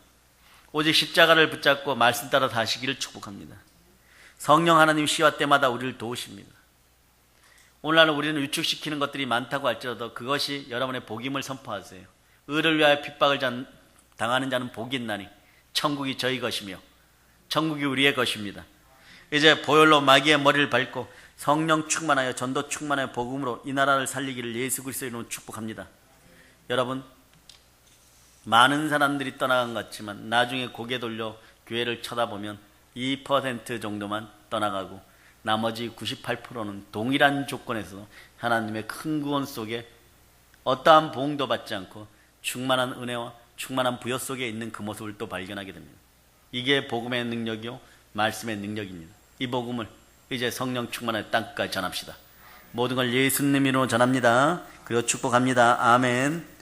오직 십자가를 붙잡고 말씀 따라 사시기를 축복합니다. 성령 하나님 시와 때마다 우리를 도우십니다. 오늘날 우리는 위축시키는 것들이 많다고 할지라도 그것이 여러분의 복임을 선포하세요. 의를 위하여 핍박을 당하는 자는 복이 있나니 천국이 저희 것이며 천국이 우리의 것입니다. 이제 보혈로 마귀의 머리를 밟고 성령 충만하여 전도 충만하여 복음으로 이 나라를 살리기를 예수 그리스도의 이름으로 축복합니다. 여러분, 많은 사람들이 떠나간 것 같지만 나중에 고개 돌려 교회를 쳐다보면 2% 정도만 떠나가고 나머지 98%는 동일한 조건에서 하나님의 큰 구원 속에 어떠한 보응도 받지 않고 충만한 은혜와 충만한 부여 속에 있는 그 모습을 또 발견하게 됩니다. 이게 복음의 능력이요 말씀의 능력입니다. 이 복음을 이제 성령 충만의 땅까지 전합시다. 모든 걸 예수님 이름으로 전합니다. 그리고 축복합니다. 아멘.